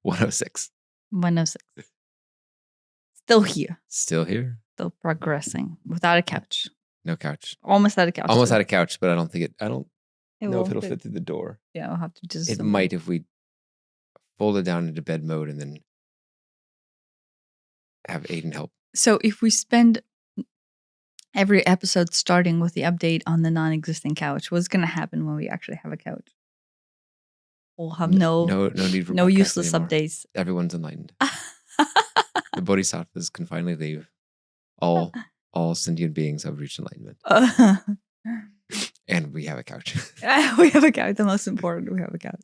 106. 106. Still here. Still here. Still progressing without a couch. No couch. Almost out of couch. Almost out of couch, but I don't know if it'll fit. fit through the door. Yeah, we'll have to just. It might if we fold it down into bed mode and then have Aiden help. So if we spend every episode starting with the update on the non-existing couch, what's going to happen when we actually have a couch? We'll have no need for no podcasts useless anymore. Updates. Everyone's enlightened. The bodhisattvas can finally leave. All sentient beings have reached enlightenment. And we have a couch. We have a couch. The most important, we have a couch.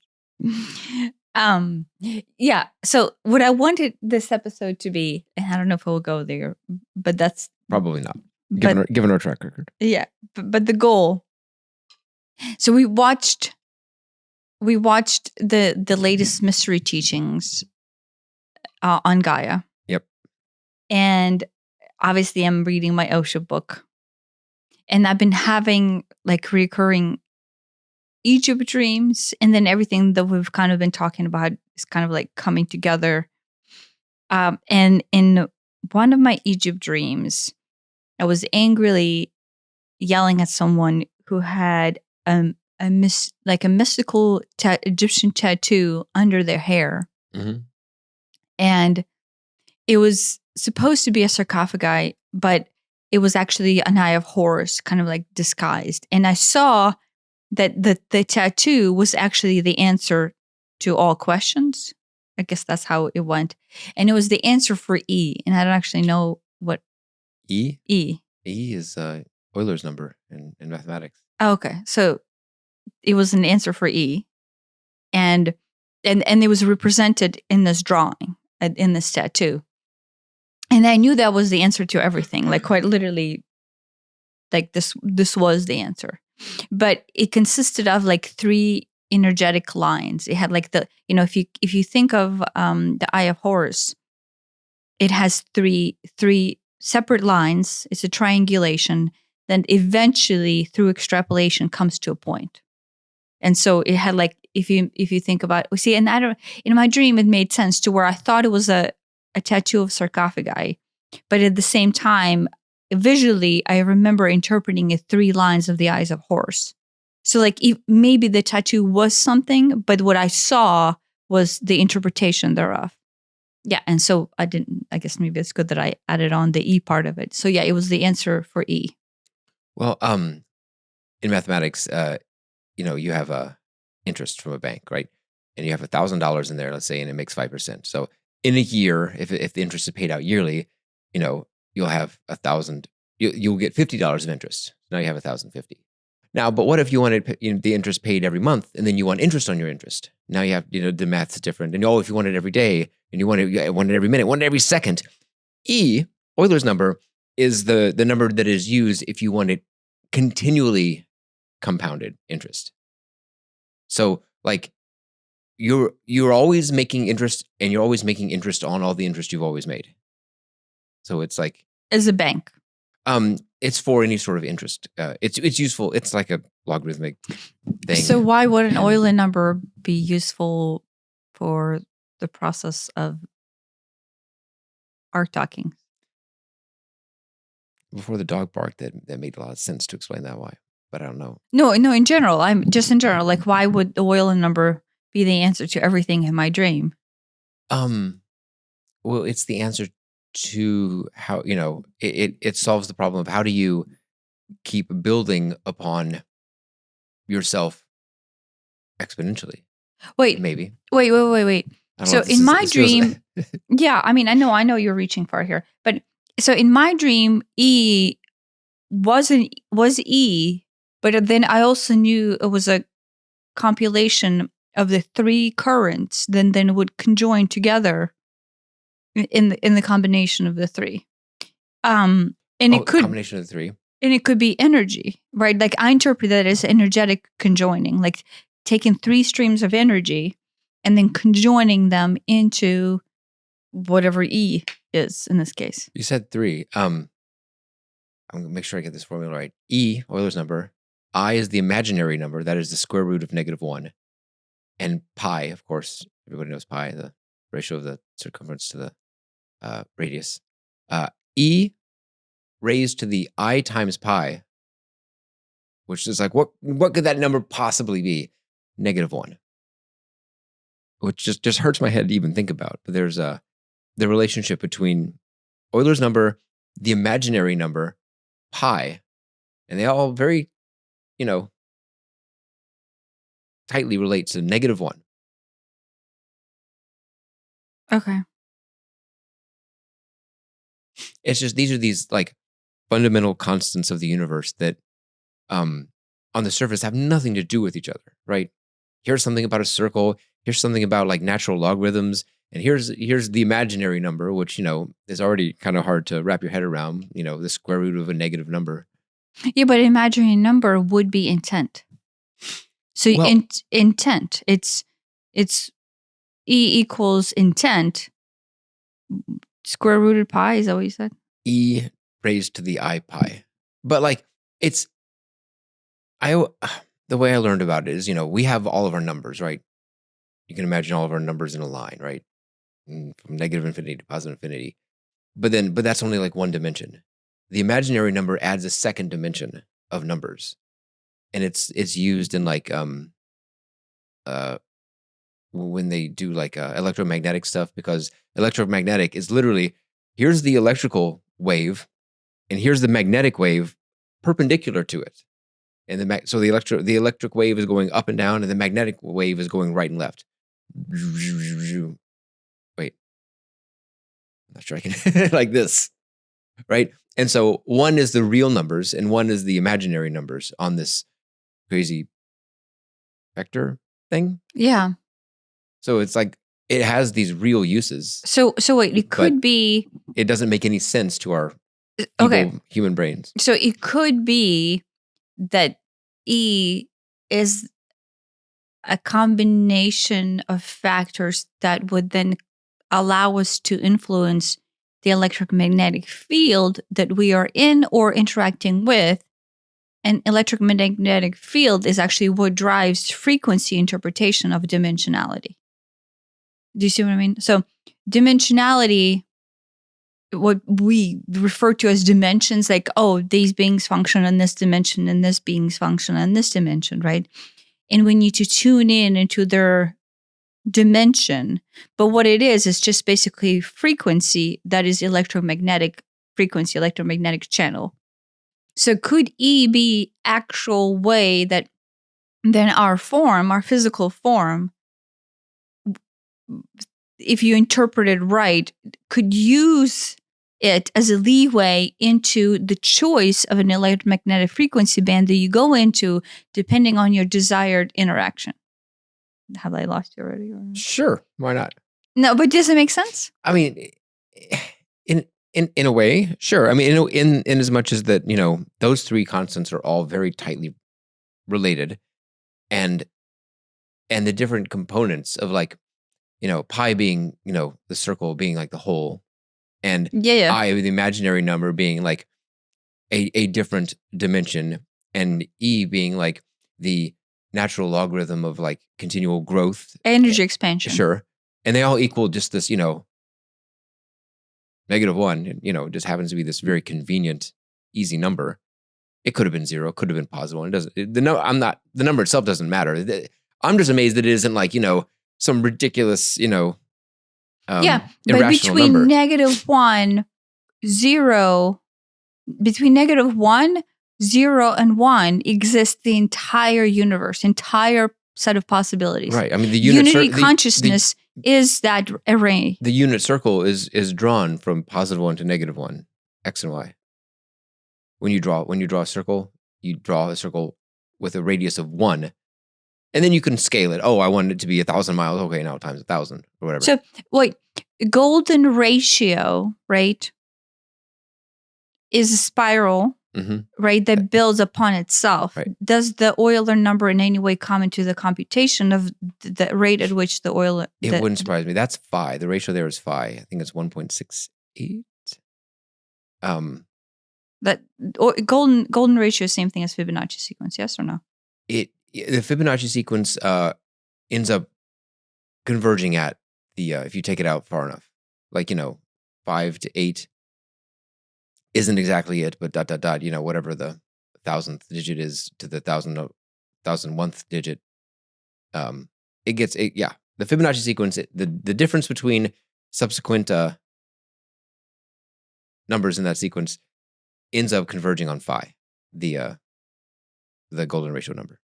Yeah. So what I wanted this episode to be, and I don't know if it will go there, but that's probably not. Given our track record. Yeah. But the goal. So we watched the latest mystery teachings on Gaia. Yep. And obviously I'm reading my Osho book. And I've been having like recurring Egypt dreams, and then everything that we've kind of been talking about is kind of like coming together. And in one of my Egypt dreams, I was angrily yelling at someone who had a mystical Egyptian tattoo under their hair. Mm-hmm. And it was supposed to be a sarcophagi, but it was actually an eye of Horus, kind of like disguised. And I saw that the tattoo was actually the answer to all questions. I guess that's how it went. And it was the answer for E. And I don't actually know what E? E is Euler's number in mathematics. Oh, okay. So it was an answer for E. And it was represented in this drawing, in this tattoo. And I knew that was the answer to everything. Like quite literally, like this was the answer. But it consisted of like 3 energetic lines. It had like if you think of the Eye of Horus, it has three separate lines. It's a triangulation. Then eventually, through extrapolation, comes to a point. And so it had like if you think about and I don't in my dream it made sense to where I thought it was a tattoo of sarcophagi, but at the same time, visually, I remember interpreting it 3 lines of the eyes of Horus. So like maybe the tattoo was something, but what I saw was the interpretation thereof. Yeah, and so I guess maybe it's good that I added on the E part of it. So yeah, it was the answer for E. Well, in mathematics, you have a interest from a bank, right? And you have $1,000 in there, let's say, and it makes 5%. So in a year, if the interest is paid out yearly, you'll have 1,000. You'll get $50 of interest. Now you have 1,050. Now, but what if you wanted the interest paid every month, and then you want interest on your interest? Now you have the math's different. And if you want it every day, and you want it every minute, want it every second. E, Euler's number, is the number that is used if you want it continually compounded interest. So like you're always making interest, and you're always making interest on all the interest you've always made. So it's like as a bank. It's for any sort of interest. It's useful. It's like a logarithmic thing. So why would an Euler number be useful for the process of art talking? Before the dog barked, that made a lot of sense to explain that why, but I don't know. No, in general. I'm just in general. Like, why would the Euler number be the answer to everything in my dream? Well, it's the answer to how it solves the problem of how do you keep building upon yourself exponentially. Wait. So in my dream, yeah, I mean, I know you're reaching far here, but so in my dream, E was E, but then I also knew it was a compilation of the 3 currents, then would conjoin together in the combination of the 3. And it could combination of the 3. And it could be energy, right? Like I interpret that as energetic conjoining, like taking 3 streams of energy and then conjoining them into whatever E is in this case. You said 3. I'm going to make sure I get this formula right. E, Euler's number. I is the imaginary number. That is the square root of -1. And pi, of course, everybody knows pi, the ratio of the circumference to the radius. E raised to the I times pi, which is like, what could that number possibly be? -1. Which just hurts my head to even think about. But there's the relationship between Euler's number, the imaginary number, pi, and they all very, tightly relate to -1. Okay. It's just these are these like fundamental constants of the universe that on the surface have nothing to do with each other, right? Here's something about a circle, here's something about like natural logarithms, and here's the imaginary number, which, is already kind of hard to wrap your head around, the square root of a negative number. Yeah, but imaginary number would be intent. So Well- intent, it's E equals intent. Square rooted pi, is that what you said? E raised to the I pi. But like the way I learned about it is, we have all of our numbers, right? You can imagine all of our numbers in a line, right? From negative infinity to positive infinity. But that's only like one dimension. The imaginary number adds a second dimension of numbers. And it's used in like when they do like electromagnetic stuff, because electromagnetic is literally, here's the electrical wave and here's the magnetic wave perpendicular to it. And so the electric wave is going up and down, and the magnetic wave is going right and left. Wait, I'm not sure I can like this, right? And so one is the real numbers and one is the imaginary numbers on this crazy vector thing. Yeah. So it's like it has these real uses. So wait, it could be. It doesn't make any sense to our Okay. human brains. So it could be that E is a combination of factors that would then allow us to influence the electromagnetic field that we are in or interacting with. And electromagnetic field is actually what drives frequency interpretation of dimensionality. Do you see what I mean? So dimensionality, what we refer to as dimensions, like, oh, these beings function in this dimension and this beings function in this dimension, right? And we need to tune in into their dimension. But what it is just basically frequency that is electromagnetic frequency, electromagnetic channel. So could E be actual way that then our form, our physical form, if you interpret it right, could use it as a leeway into the choice of an electromagnetic frequency band that you go into depending on your desired interaction? Have I lost you already? Sure, why not? No, but does it make sense? I mean, in a way, sure. I mean, in as much as that, those three constants are all very tightly related, and the different components of like, pi being, the circle being like the whole, and Yeah. I, the imaginary number, being like a different dimension, and E being like the natural logarithm of like continual growth, Energy expansion. Sure. And they all equal just this, -1. It just happens to be this very convenient, easy number. It could have been 0, could have been positive 1. It doesn't. The number itself doesn't matter. I'm just amazed that it isn't like, some ridiculous, yeah, but irrational between number. -1, 0, between -1, 0, and 1 exists the entire universe, entire set of possibilities. Right. I mean, the unity consciousness is that array. The unit circle is drawn from +1 to -1, x and y. When you draw a circle, you draw a circle with a radius of 1. And then you can scale it. Oh, I want it to be 1,000 miles. Okay, now times 1,000 or whatever. So, wait, golden ratio, right, is a spiral, right, that builds upon itself. Right. Does the Euler number in any way come into the computation of the rate at which the Euler... It wouldn't surprise me. That's phi. The ratio there is phi. I think it's 1.68. That golden ratio is the same thing as Fibonacci sequence, yes or no? The Fibonacci sequence ends up converging at if you take it out far enough, like 5 to 8 isn't exactly it, but ... whatever the 1,000th digit is to the 1,001th digit, it gets it. Yeah, the Fibonacci sequence. The difference between subsequent numbers in that sequence ends up converging on phi, the golden ratio number.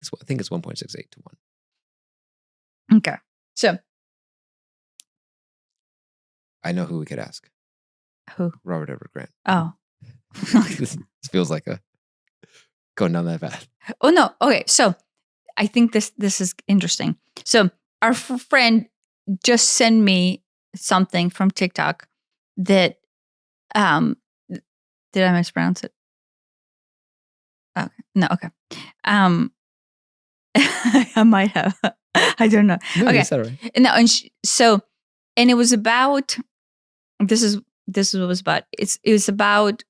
I think it's 1.68 to 1. Okay. So I know who we could ask. who? Robert Everett Grant. Oh. This feels like going down that path. Oh no. Okay. So I think this is interesting. So our friend just sent me something from TikTok that did I mispronounce it? Okay. No, okay. I might have. I don't know. No, okay. you said it right. No, and it was about this is what it was about. It was about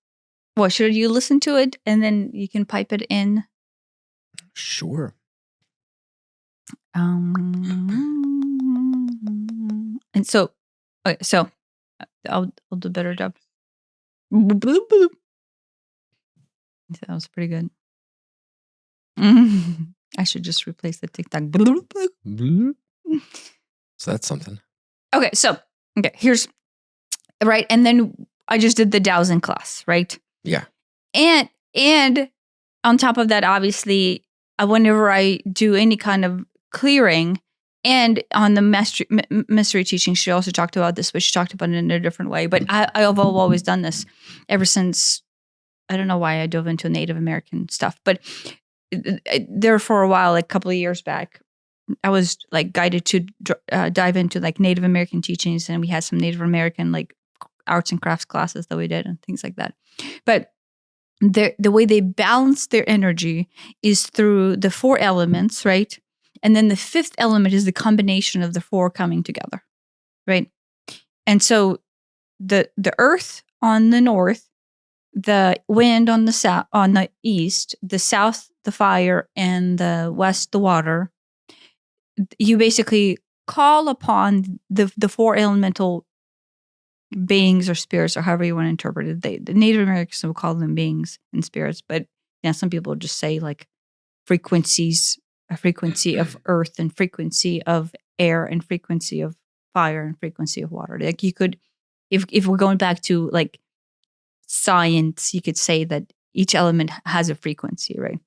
what should you listen to it and then you can pipe it in? Sure. And so okay, so I'll do a better job. That was pretty good. I should just replace the TikTok. So that's something. Okay, so here's right, and then I just did the dowsing class, right? Yeah. And on top of that, obviously, whenever I do any kind of clearing, and on the mystery teaching, she also talked about this, but she talked about it in a different way. But I've always done this ever since. I don't know why I dove into Native American stuff, but there for a while, like a couple of years back, I was like guided to dive into like Native American teachings, and we had some Native American like arts and crafts classes that we did and things like that. But the way they balance their energy is through the 4 elements, right? And then the 5th element is the combination of the 4 coming together, right? And so the earth on the north, the wind on the south, on the east, the south, the fire, and the west, the water. You basically call upon the 4 elemental beings or spirits, or however you want to interpret it. The Native Americans will call them beings and spirits, but some people just say like frequencies, a frequency of earth and frequency of air and frequency of fire and frequency of water. Like you could, if we're going back to like science, you could say that each element has a frequency, right?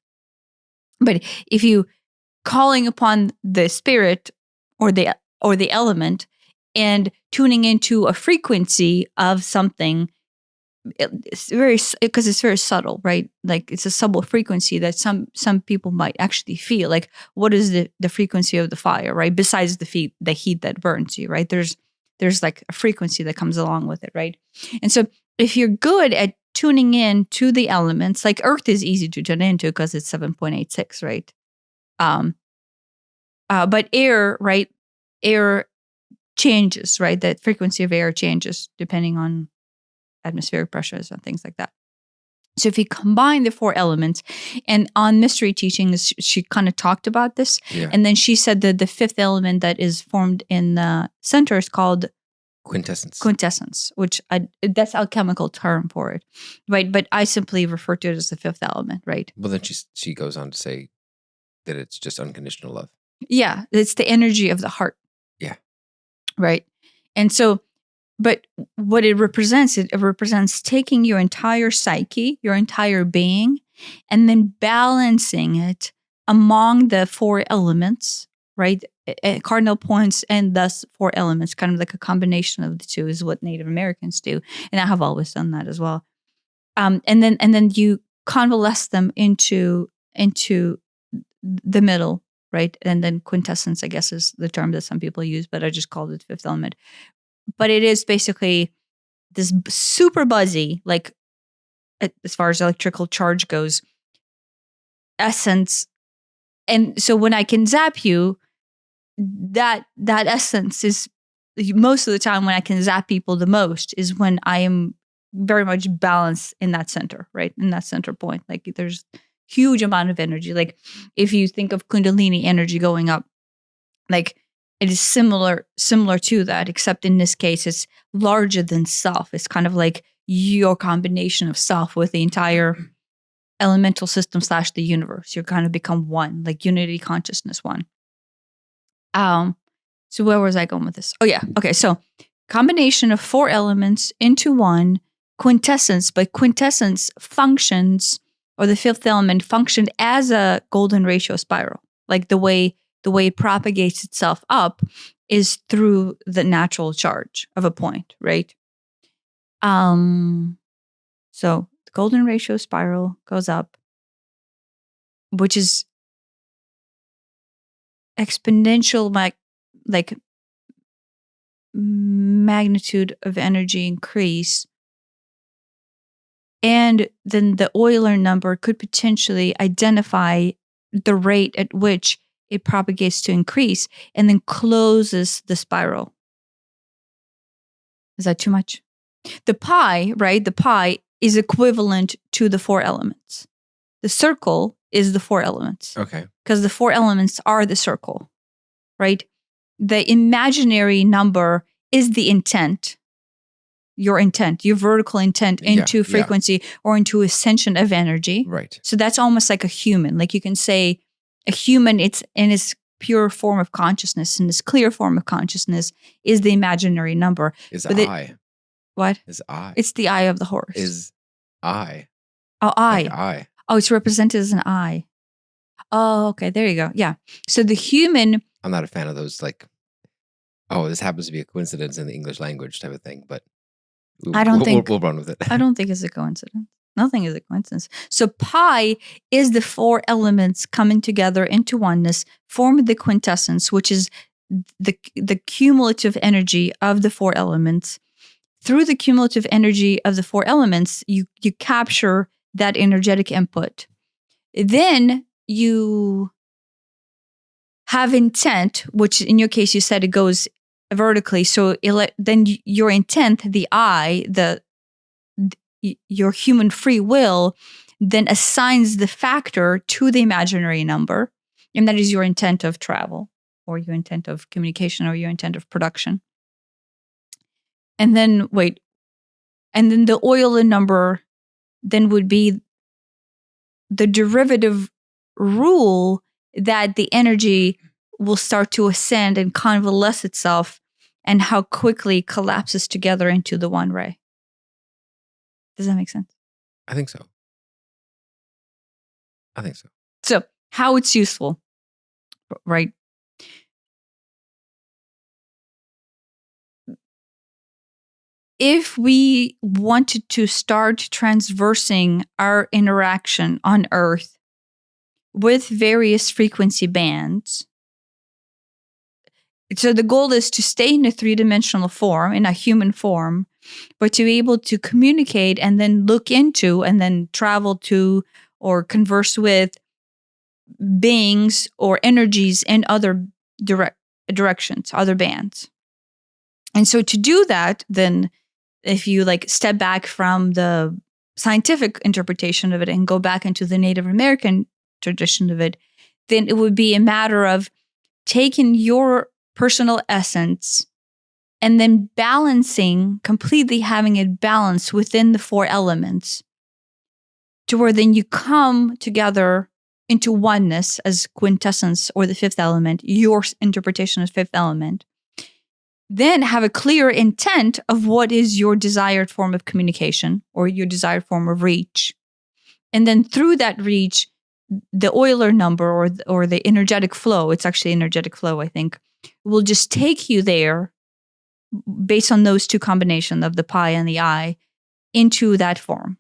But if you calling upon the spirit or the element and tuning into a frequency of something, it's very subtle, right? Like it's a subtle frequency that some people might actually feel. Like what is the frequency of the fire, right? Besides the heat that burns you, right? There's like a frequency that comes along with it, right? And so if you're good at tuning in to the elements, like earth is easy to tune into because it's 7.86, right? But air, right? Air changes, right? The frequency of air changes depending on atmospheric pressures and things like that. So if you combine the 4 elements, and on mystery teachings, she kind of talked about this. Yeah. And then she said that the 5th element that is formed in the center is called quintessence, which that's a chemical term for it, right? But I simply refer to it as the 5th element, right? Well, then she goes on to say that it's just unconditional love. Yeah, it's the energy of the heart. Yeah. Right. And so, but what it represents taking your entire psyche, your entire being, and then balancing it among the 4 elements, right? Cardinal points and thus 4 elements, kind of like a combination of the 2 is what Native Americans do. And I have always done that as well. And then you convalesce them into the middle, right? And then quintessence, I guess, is the term that some people use, but I just called it 5th element. But it is basically this super buzzy, like as far as electrical charge goes, essence. And so when I can zap you, that essence is most of the time when I can zap people the most is when I am very much balanced in that center, right? In that center point. Like there's huge amount of energy. Like if you think of Kundalini energy going up, like it is similar to that, except in this case, it's larger than self. It's kind of like your combination of self with the entire elemental system / the universe. You kind of become one, like unity consciousness one. So where was I going with this? Oh yeah. Okay. So combination of 4 elements into one, quintessence, but quintessence functions, or the 5th element functioned as a golden ratio spiral. Like the way it propagates itself up is through the natural charge of a point, right? So the golden ratio spiral goes up, which is exponential, like magnitude of energy increase. And then the Euler number could potentially identify the rate at which it propagates to increase and then closes the spiral. Is that too much? The pi, right? The pi is equivalent to the 4 elements. The circle is the 4 elements. Okay. Because the 4 elements are the circle, right? The imaginary number is the intent, your vertical intent into frequency or into ascension of energy. Right. So that's almost like a human. Like you can say a human, it's in its pure form of consciousness, in this clear form of consciousness is the imaginary number. Is I. What? Is I. It's the eye of the horse. Is I. Oh, I. Like I. Oh, it's represented as an eye. Oh, okay. There you go. Yeah. So the human. I'm not a fan of those like, oh, this happens to be a coincidence in the English language type of thing, but I don't think we'll run with it. I don't think it's a coincidence. Nothing is a coincidence. So pi is the 4 elements coming together into oneness, form the quintessence, which is the cumulative energy of the 4 elements. Through the cumulative energy of the 4 elements, you capture that energetic input. Then you have intent, which in your case you said it goes vertically. So then your intent, the I, your human free will, then assigns the factor to the imaginary number, and that is your intent of travel, or your intent of communication, or your intent of production. And then the Euler number then would be the derivative rule that the energy will start to ascend and convalesce itself, and how quickly it collapses together into the one ray. Does that make sense? I think so. So how it's useful, right? If we wanted to start transversing our interaction on Earth with various frequency bands, so the goal is to stay in a 3-dimensional form, in a human form, but to be able to communicate and then look into and then travel to or converse with beings or energies in other directions, other bands. And so to do that, then if you step back from the scientific interpretation of it and go back into the Native American tradition of it, then it would be a matter of taking your personal essence and then completely having it balanced within the 4 elements, to where then you come together into oneness as quintessence, or the 5th element, your interpretation of 5th element. Then have a clear intent of what is your desired form of communication or your desired form of reach. And then through that reach, the Euler number or the energetic flow, it's actually energetic flow, I think, will just take you there based on those 2 combinations of the pi and the I into that form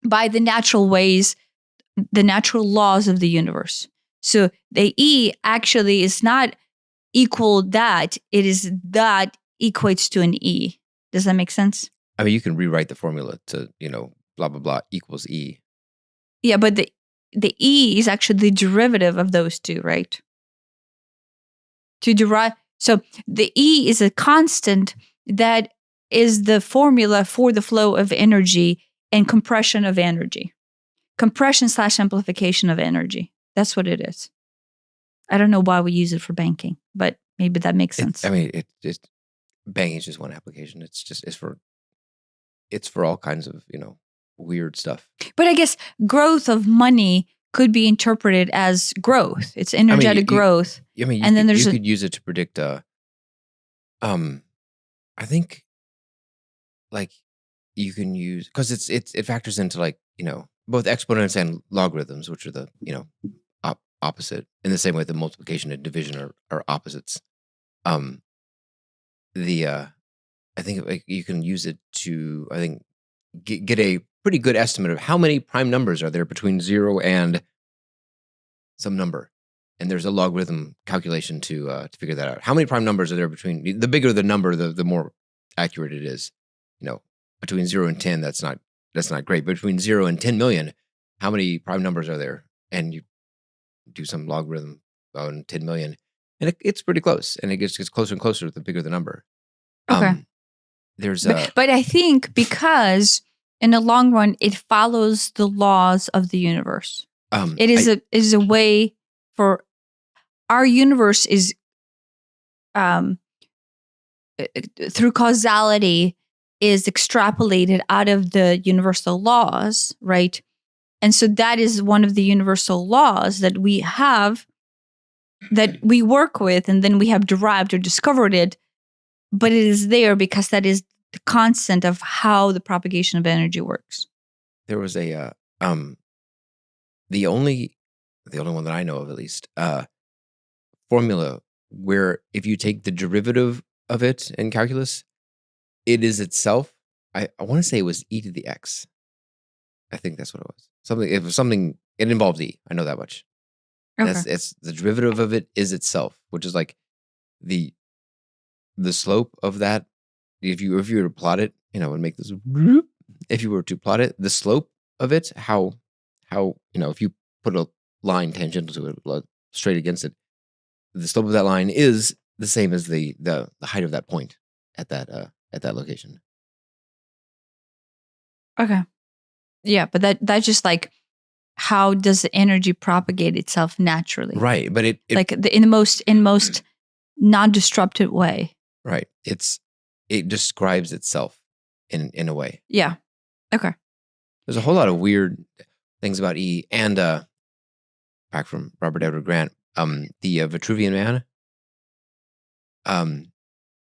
by the natural ways, the natural laws of the universe. So the E actually is not equal that, it is that equates to an E. Does that make sense? I mean, you can rewrite the formula to, blah, blah, blah equals E. Yeah, but the E is actually the derivative of those 2, right? To derive, so the E is a constant that is the formula for the flow of energy and compression of energy. Compression / amplification of energy. That's what it is. I don't know why we use it for banking, but maybe that makes sense. Banking is just one application. It's for all kinds of, weird stuff. But I guess growth of money could be interpreted as growth. It's energetic growth. And then you could use it to predict. I think, like, you can use, because it factors into, like, both exponents and logarithms, which are the opposite. In the same way that multiplication and division are opposites. I think, like, you can use it to, I think, get a pretty good estimate of how many prime numbers are there between 0 and some number. And there's a logarithm calculation to figure that out. How many prime numbers are there between, the bigger the number, the more accurate it is. Between 0 and 10, that's not great. But between 0 and 10 million, how many prime numbers are there? And you do some logarithm on 10 million, and it's pretty close. And it gets closer and closer the bigger the number. Okay. But I think because in the long run, it follows the laws of the universe. It is a way for our universe is through causality is extrapolated out of the universal laws, right? And so that is one of the universal laws that we have, that we work with, and then we have derived or discovered it. But it is there because that is the constant of how the propagation of energy works. There was a the only one that I know of, at least, formula where if you take the derivative of it in calculus, it is itself. I want to say it was e to the x. I think that's what it was. It involves e. I know that much. Okay. It's the derivative of it is itself, which is like the slope of that. If you were to plot it, and make this. If you were to plot it, the slope of it, how if you put a line tangential to it, straight against it, the slope of that line is the same as the height of that point at that location. Okay. Yeah, but that's just like, how does the energy propagate itself naturally? Right, but it like in the most non-disrupted way. Right. It describes itself in a way. Yeah. Okay. There's a whole lot of weird things about E, and back from Robert Edward Grant, the Vitruvian Man.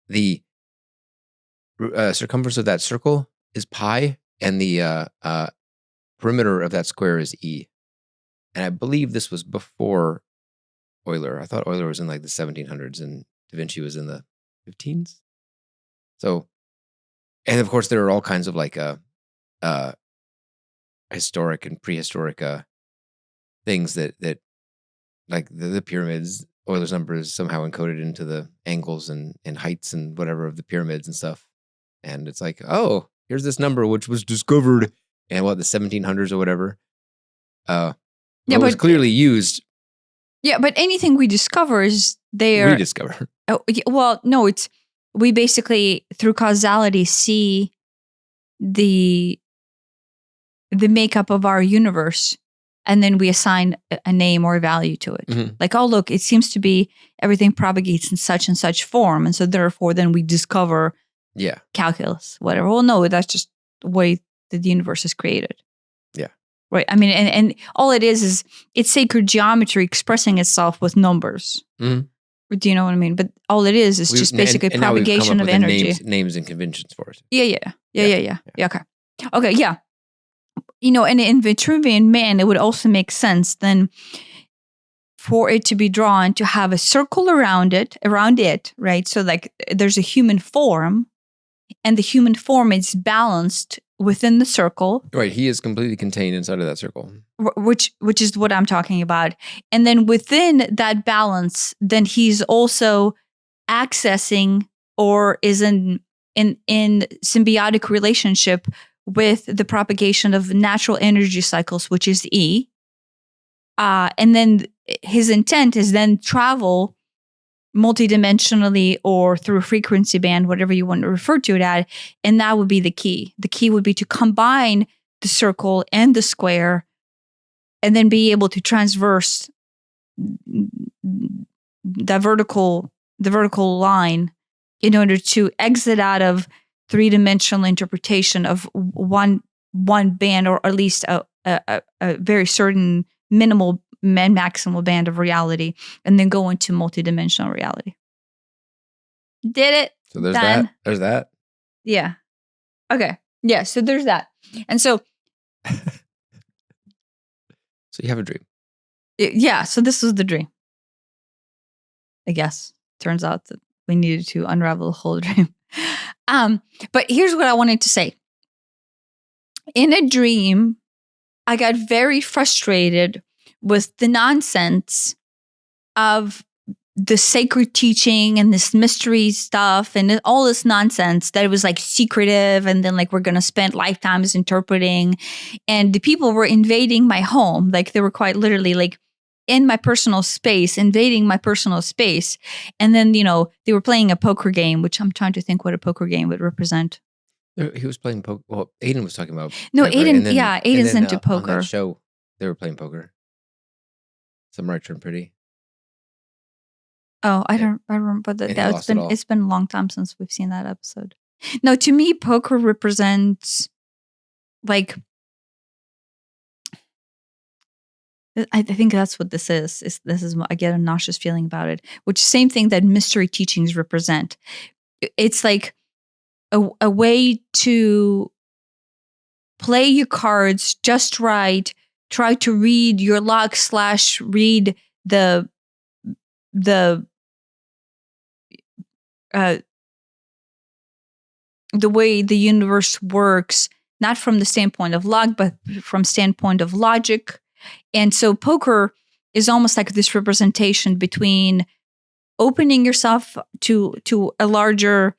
The circumference of that circle is pi, and the perimeter of that square is E. And I believe this was before Euler. I thought Euler was in like the 1700s and Da Vinci was in the 15s. So, and of course there are all kinds of like historic and prehistoric things that like the pyramids, Euler's number is somehow encoded into the angles and heights and whatever of the pyramids and stuff. And it's like, oh, here's this number which was discovered in the 1700s or whatever. But was clearly used. Yeah, but anything we discover is there. Rediscover. Oh, well, no, we basically through causality see the makeup of our universe, and then we assign a name or a value to it. Mm-hmm. Like, oh, look, it seems to be everything propagates in such and such form, and so therefore, then we discover calculus, whatever. Well, no, that's just the way that the universe is created. Yeah. Right. I mean, and all it is it's sacred geometry expressing itself with numbers. Mm-hmm. Do you know what I mean? But all it is just basically propagation of energy. Names and conventions for it. Yeah. Okay. Okay. Yeah. And in Vitruvian Man, it would also make sense then for it to be drawn to have a circle around it, right? So like there's a human form, and the human form is balanced within the circle. Right. He is completely contained inside of that circle. Which is what I'm talking about. And then within that balance, then he's also accessing or is in symbiotic relationship with the propagation of natural energy cycles, which is E. And then his intent is then travel multidimensionally or through a frequency band, whatever you want to refer to it as. And that would be the key. The key would be to combine the circle and the square and then be able to transverse that vertical the vertical line in order to exit out of three-dimensional interpretation of one band, or at least a very certain minimal and maximal band of reality, and then go into multidimensional reality. Did it. So there's Done. that. There's that. Yeah. Okay. Yeah. So there's that. And so. So you have a dream. Yeah. So this was the dream. I guess. Turns out that we needed to unravel the whole dream. But here's what I wanted to say. In a dream, I got very frustrated with the nonsense of the sacred teaching and this mystery stuff and all this nonsense that it was like secretive, and then like we're going to spend lifetimes interpreting, and the people were invading my home. Like they were quite literally like in my personal space, invading my personal space. And then, they were playing a poker game, which I'm trying to think what a poker game would represent. He was playing poker. Well, Aiden was talking about No, poker, Aiden, then, Aiden's into poker. On that show, they were playing poker. Some right turn pretty. Oh, I remember that. It's been a long time since we've seen that episode. No, to me, poker represents like, I think that's what this is. I get a nauseous feeling about it, which same thing that mystery teachings represent. It's like a way to play your cards just right, try to read your luck / read the way the universe works, not from the standpoint of luck, but from standpoint of logic. And so poker is almost like this representation between opening yourself to a larger,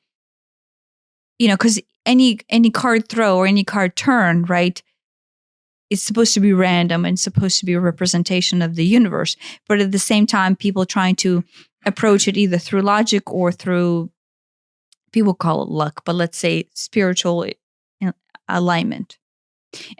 because any card throw or any card turn, right? It's supposed to be random and supposed to be a representation of the universe. But at the same time, people trying to approach it either through logic or through, people call it luck, but let's say spiritual alignment.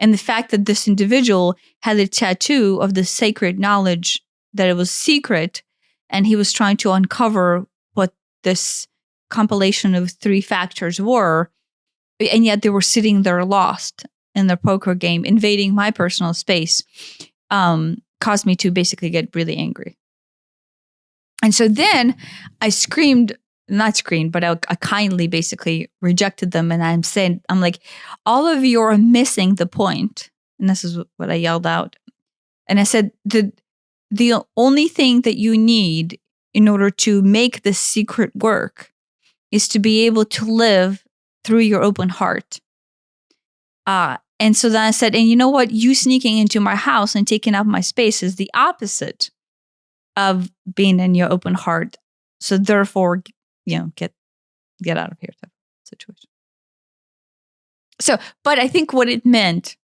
And the fact that this individual had a tattoo of the sacred knowledge, that it was secret, and he was trying to uncover what this compilation of 3 factors were, and yet they were sitting there lost in their poker game, invading my personal space, caused me to basically get really angry. And so then I I kindly basically rejected them. And I'm like, all of you are missing the point. And this is what I yelled out. And I said, the only thing that you need in order to make this secret work is to be able to live through your open heart. And so then I said, and you know what? You sneaking into my house and taking up my space is the opposite of being in your open heart. So therefore, get out of here type of situation. So, but I think what it meant,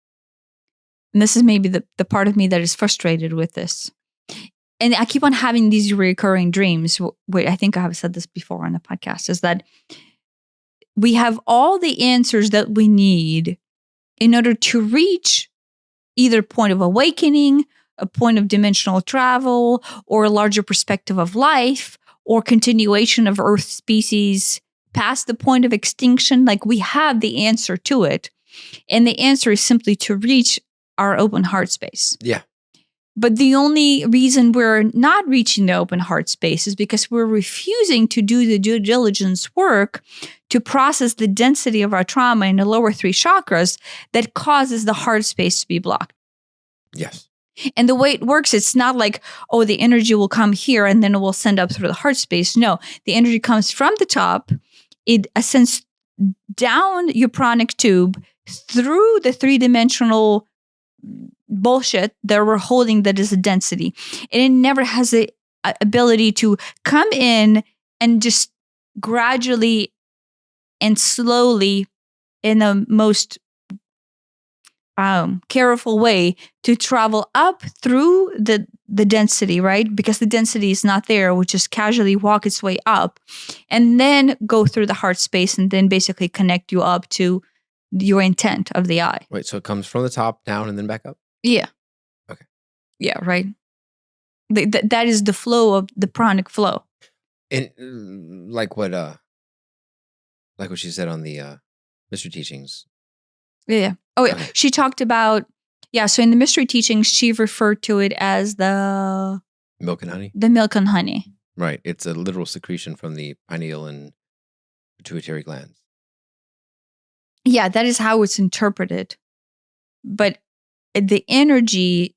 and this is maybe the part of me that is frustrated with this, and I keep on having these recurring dreams, where I think I have said this before on the podcast, is that we have all the answers that we need in order to reach either point of awakening, a point of dimensional travel, or a larger perspective of life, or continuation of Earth species past the point of extinction. Like, we have the answer to it. And the answer is simply to reach our open heart space. Yeah. But the only reason we're not reaching the open heart space is because we're refusing to do the due diligence work to process the density of our trauma in the lower 3 chakras that causes the heart space to be blocked. Yes. And the way it works, it's not like, oh, the energy will come here and then it will send up through the heart space. No, the energy comes from the top. It ascends down your pranic tube through the 3-dimensional bullshit that we're holding, that is a density. And it never has the ability to come in and just gradually and slowly, in the most careful way, to travel up through the density, right? Because the density is not there, which just casually walk its way up and then go through the heart space and then basically connect you up to your intent of the eye. Wait, so it comes from the top down and then back up? Yeah. Okay. Yeah, right. That is the flow of the pranic flow. And like what she said on the mystery teachings. Yeah. Oh, yeah. Okay. She talked about, so in the mystery teachings, she referred to it as the Milk and honey. milk and honey. Right. It's a literal secretion from the pineal and pituitary glands. Yeah, that is how it's interpreted. But the energy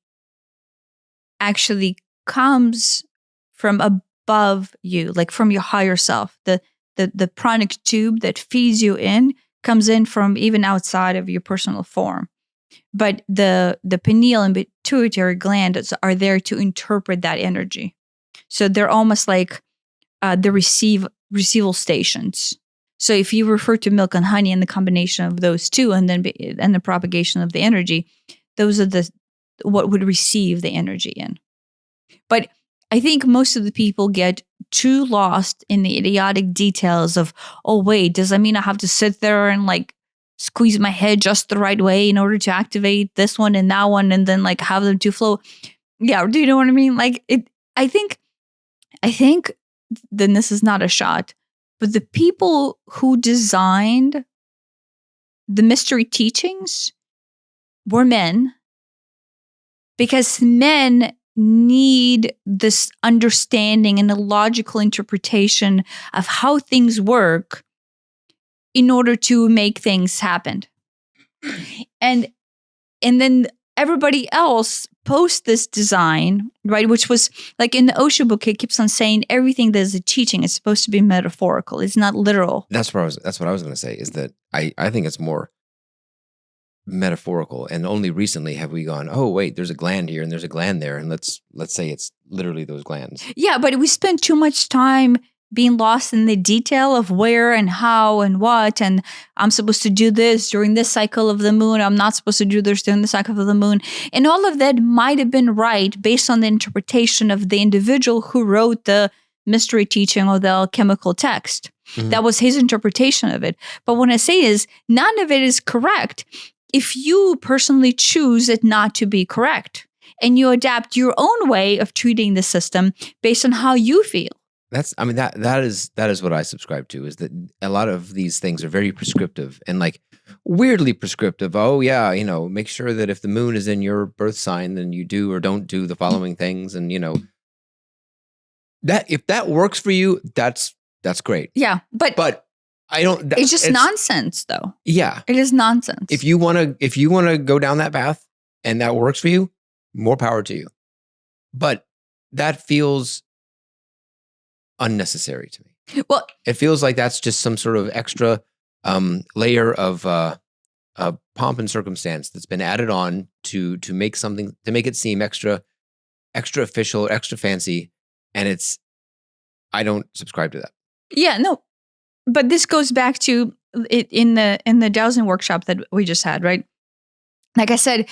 actually comes from above you, like from your higher self. The pranic tube that feeds you in comes in from even outside of your personal form. But the pineal and pituitary glands are there to interpret that energy. So they're almost like the receival stations. So if you refer to milk and honey and the combination of those two, and the propagation of the energy, those are what would receive the energy in. But I think most of the people get too lost in the idiotic details of, oh wait, does that mean I have to sit there and like squeeze my head just the right way in order to activate this one and that one, and then like have them to flow? Yeah, do you know what I mean? Like it. I think then this is not a shot, but the people who designed the mystery teachings were men, because men need this understanding and a logical interpretation of how things work in order to make things happen. And then everybody else post this design, right? Which was like in the Osho book, it keeps on saying everything that is a teaching is supposed to be metaphorical. It's not literal. That's what I was going to say, is that I think it's more metaphorical. And only recently have we gone, oh wait, there's a gland here and there's a gland there, and let's say it's literally those glands. Yeah, but we spend too much time being lost in the detail of where and how and what, and I'm supposed to do this during this cycle of the moon, I'm not supposed to do this during the cycle of the moon. And all of that might have been right based on the interpretation of the individual who wrote the mystery teaching or the alchemical text. Mm-hmm. That was his interpretation of it. But what I say is, none of it is correct if you personally choose it not to be correct, and you adapt your own way of treating the system based on how you feel. That is what I subscribe to, is that a lot of these things are very prescriptive and like weirdly prescriptive. Oh yeah, make sure that if the moon is in your birth sign, then you do or don't do the following things, and that if that works for you, that's great. Yeah, but I don't. It's just nonsense, though. Yeah, it is nonsense. If you want to go down that path and that works for you, more power to you. But that feels unnecessary to me. Well, it feels like that's just some sort of extra layer of pomp and circumstance that's been added on to make it seem extra official, extra fancy, and I don't subscribe to that. Yeah, no. But this goes back to it in the dowsing workshop that we just had, right? Like I said,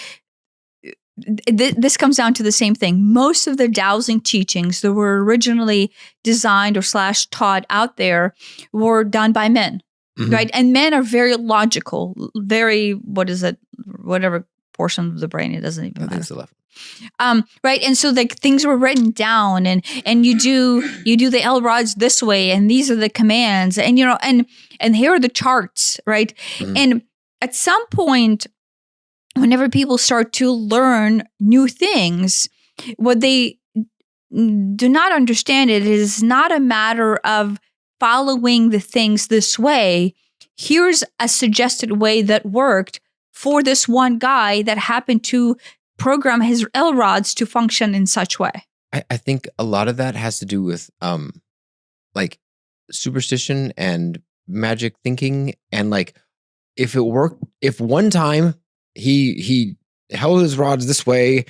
this comes down to the same thing. Most of the dowsing teachings that were originally designed or / taught out there were done by men, mm-hmm. right? And men are very logical, very, whatever portion of the brain, it doesn't even matter. I think it's the left. Right. And so like things were written down, and you do the L rods this way, and these are the commands, and and here are the charts, right? Mm-hmm. And at some point, whenever people start to learn new things, what they do not understand, it is not a matter of following the things this way. Here's a suggested way that worked for this one guy that happened to program his L rods to function in such way. I think a lot of that has to do with like superstition and magic thinking, and like if it worked, if one time he held his rods this way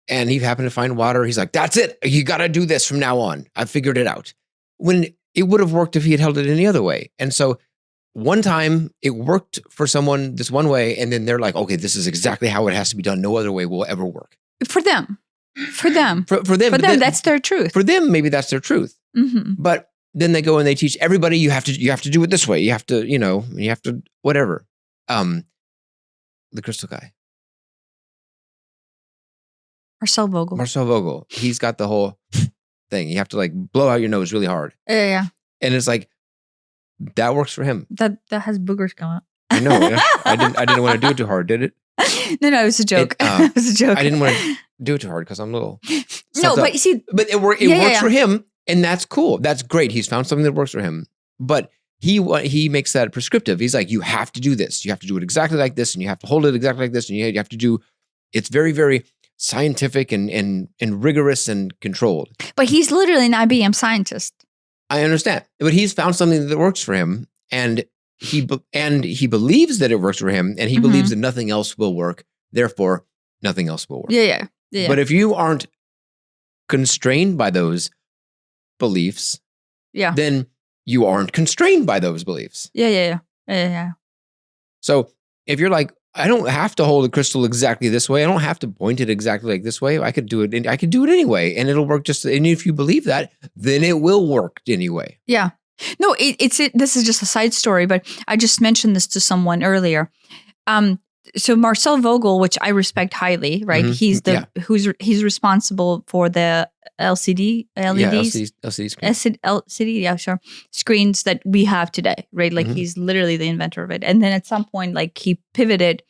and he happened to find water, he's like, that's it, you got to do this from now on, I figured it out. When it would have worked if he had held it any other way. And so one time it worked for someone this one way, and then they're like, okay, this is exactly how it has to be done. No other way will ever work. For them. For them, that's their truth. For them, maybe that's their truth. Mm-hmm. But then they go and they teach everybody, you have to do it this way. You have to, whatever. The crystal guy. Marcel Vogel. He's got the whole thing. You have to like blow out your nose really hard. Yeah. And it's like, that works for him. That has boogers come out. I know. I didn't want to do it too hard, did it? No, it was a joke. It was a joke. I didn't want to do it too hard because I'm little. No, but you see, but it works for him, and that's cool. That's great. He's found something that works for him. But he makes that prescriptive. He's like, you have to do this. You have to do it exactly like this, and you have to hold it exactly like this, and you have to do. It's very, very scientific and rigorous and controlled. But he's literally an IBM scientist. I understand, but he's found something that works for him, and he believes that it works for him, and he believes that nothing else will work. Therefore, nothing else will work. Yeah. But if you aren't constrained by those beliefs, then you aren't constrained by those beliefs. Yeah. So if you're like, I don't have to hold a crystal exactly this way. I don't have to point it exactly like this way. I could do it. I could do it anyway, and it'll work. And if you believe that, then it will work anyway. Yeah. No, this is just a side story, but I just mentioned this to someone earlier. So Marcel Vogel, which I respect highly, right? He's he's responsible for the LCD, LEDs, LCD screens that we have today, right? Like he's literally the inventor of it. And then at some point, like he pivoted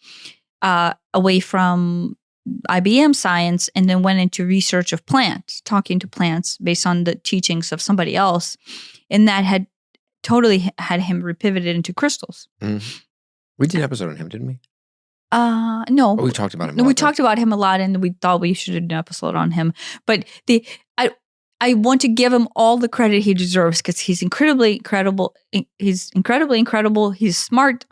away from IBM science and then went into research of plants, talking to plants based on the teachings of somebody else. And that had totally had him repivoted into crystals. We did an episode on him, didn't we? No. We talked about him. No, we talked about him a lot, and we thought we should do an episode on him. But I want to give him all the credit he deserves because he's incredibly incredible. He's incredibly incredible. He's smart.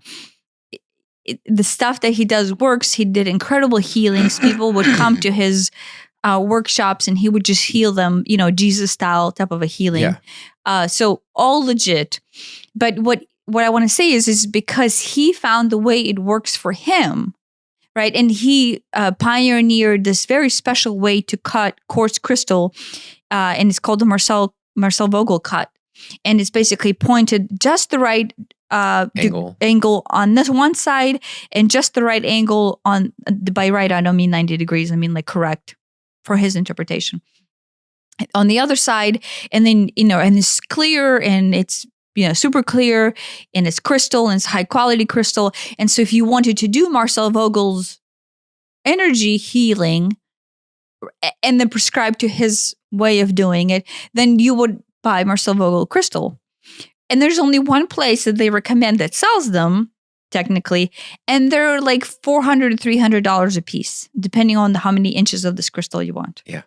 The stuff that he does works. He did incredible healings. People would come to his workshops, and he would just heal them. Jesus style type of a healing. Yeah. So all legit. But what I want to say is because he found the way it works for him, right? And he pioneered this very special way to cut quartz crystal, and it's called the Marcel Vogel cut. And it's basically pointed just the right angle on this one side, and just the right angle on, by right, I don't mean 90 degrees, I mean like correct for his interpretation. On the other side, and then, and it's clear, and it's super clear, and it's crystal, and it's high quality crystal. And so if you wanted to do Marcel Vogel's energy healing and then prescribe to his way of doing it, then you would buy Marcel Vogel crystal. And there's only one place that they recommend that sells them, technically, and they're like $400 to $300 a piece, depending on how many inches of this crystal you want. Yeah.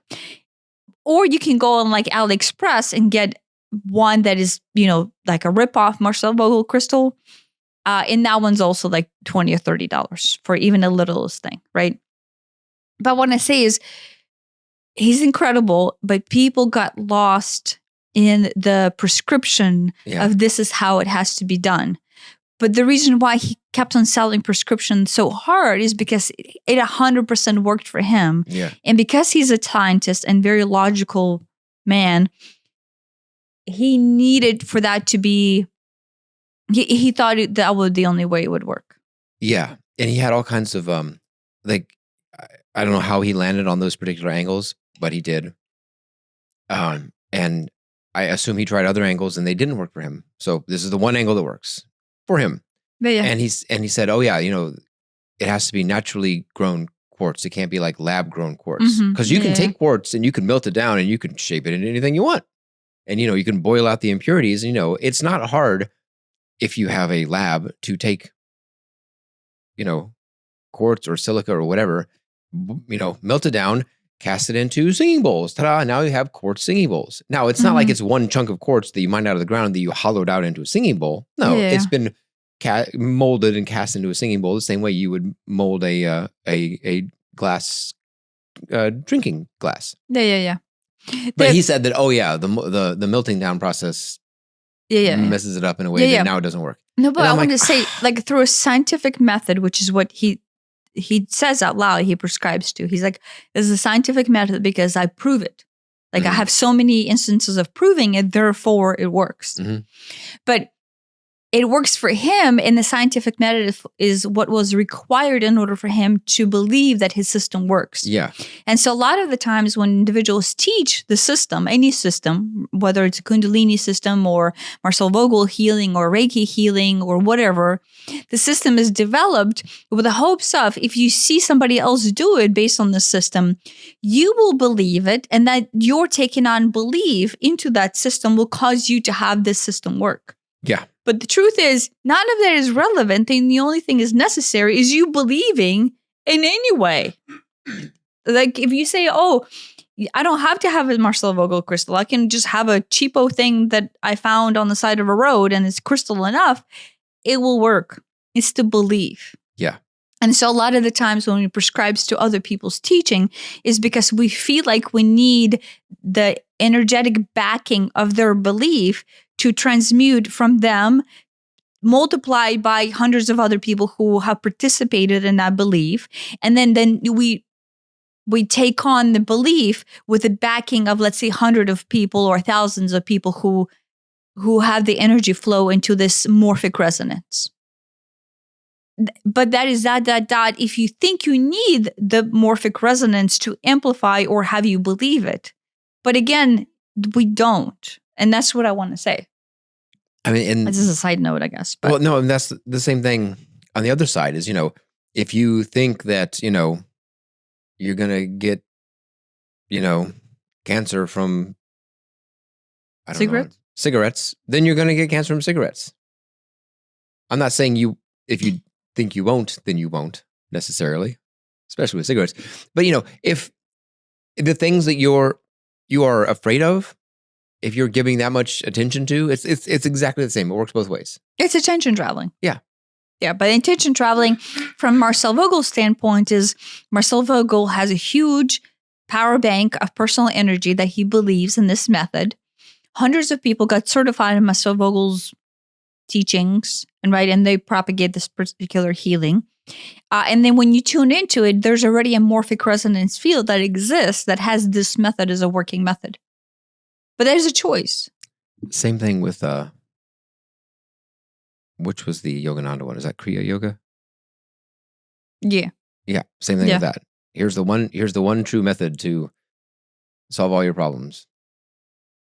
Or you can go on like AliExpress and get one that is, like a ripoff Marcel Vogel crystal. And that one's also like $20 or $30 for even the littlest thing, right? But what I say is, he's incredible, but people got lost in the prescription of this is how it has to be done. But the reason why he kept on selling prescriptions so hard is because it 100% worked for him. Yeah. And because he's a scientist and very logical man, he needed for that to be, he thought that was the only way it would work. Yeah. And he had all kinds of, like, I don't know how he landed on those particular angles, but he did. And I assume he tried other angles and they didn't work for him. So this is the one angle that works for him. Yeah. And he said, oh yeah, it has to be naturally grown quartz. It can't be like lab grown quartz. Because you can take quartz and you can melt it down and you can shape it into anything you want. And, you can boil out the impurities. It's not hard if you have a lab to take, quartz or silica or whatever, melt it down, cast it into singing bowls. Ta-da, now you have quartz singing bowls. Now, it's not like it's one chunk of quartz that you mined out of the ground that you hollowed out into a singing bowl. No, it's been molded and cast into a singing bowl the same way you would mold a glass, drinking glass. Yeah. But he said that, the melting down process messes it up in a way that now it doesn't work. No, but I want to say, like, through a scientific method, which is what he says out loud, he prescribes to. He's like, this is a scientific method because I prove it. Like, I have so many instances of proving it, therefore it works. But it works for him, and the scientific method is what was required in order for him to believe that his system works. Yeah. And so a lot of the times when individuals teach the system, any system, whether it's a Kundalini system or Marcel Vogel healing or Reiki healing or whatever, the system is developed with the hopes of, if you see somebody else do it based on the system, you will believe it, and that your taking on belief into that system will cause you to have this system work. Yeah. But the truth is, none of that is relevant, and the only thing is necessary is you believing in any way. Like if you say, oh, I don't have to have a Marcel Vogel crystal. I can just have a cheapo thing that I found on the side of a road and it's crystal enough. It will work. It's to believe. Yeah. And so a lot of the times when we prescribe to other people's teaching is because we feel like we need the energetic backing of their belief to transmute from them, multiplied by hundreds of other people who have participated in that belief. And then we take on the belief with the backing of, let's say, hundreds of people or thousands of people who have the energy flow into this morphic resonance. But that is that if you think you need the morphic resonance to amplify or have you believe it. But again, we don't. And that's what I want to say. I mean, and this is a side note, I guess. But. Well, no, and that's the same thing on the other side is, if you think that, you're going to get, cancer from cigarettes, then you're going to get cancer from cigarettes. I'm not saying if you think you won't, then you won't necessarily, especially with cigarettes. But, if the things that you are afraid of, if you're giving that much attention to, it's exactly the same. It works both ways. It's attention traveling. Yeah. Yeah, but intention traveling from Marcel Vogel's standpoint is Marcel Vogel has a huge power bank of personal energy that he believes in this method. Hundreds of people got certified in Marcel Vogel's teachings, and they propagate this particular healing. And then when you tune into it, there's already a morphic resonance field that exists that has this method as a working method. But there's a choice. Same thing with which was the Yogananda one? Is that Kriya Yoga? Yeah. Yeah. Same thing with that. Here's the one true method to solve all your problems.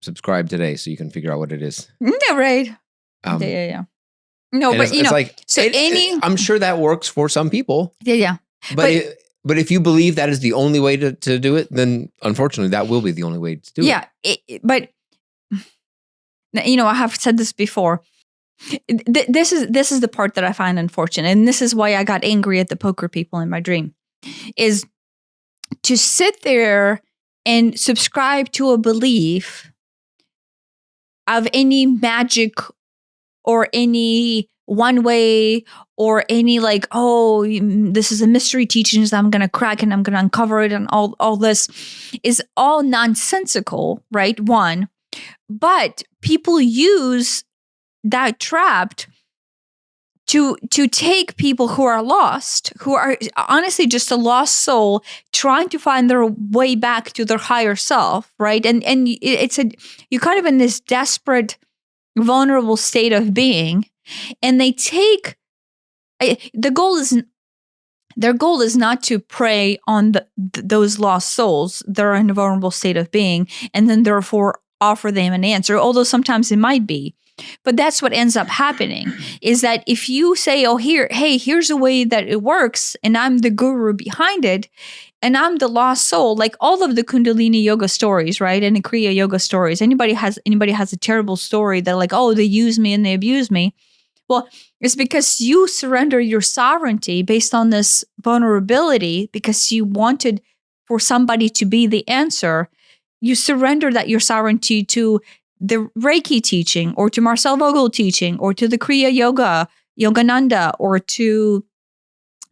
Subscribe today so you can figure out what it is. Yeah, right. Yeah. No, but I'm sure that works for some people. Yeah. But if you believe that is the only way to do it, then unfortunately that will be the only way to do it. Yeah. But I have said this before. This is the part that I find unfortunate, and this is why I got angry at the poker people in my dream, is to sit there and subscribe to a belief of any magic or any one way or any this is a mystery teachings that I'm going to crack and I'm going to uncover it, and all this is all nonsensical, right? One, but people use that trapped to take people who are lost, who are honestly just a lost soul trying to find their way back to their higher self, right? And you're kind of in this desperate, vulnerable state of being, and they take their goal is not to prey on those lost souls that are in a vulnerable state of being, and then therefore offer them an answer, although sometimes it might be. But that's what ends up happening, is that if you say, here's a way that it works, and I'm the guru behind it, and I'm the lost soul, like all of the Kundalini yoga stories, right? And the Kriya yoga stories. Anybody has a terrible story that they use me and they abuse me. Well, it's because you surrender your sovereignty based on this vulnerability because you wanted for somebody to be the answer. You surrender your sovereignty to the Reiki teaching, or to Marcel Vogel teaching, or to the Kriya Yoga, Yogananda, or to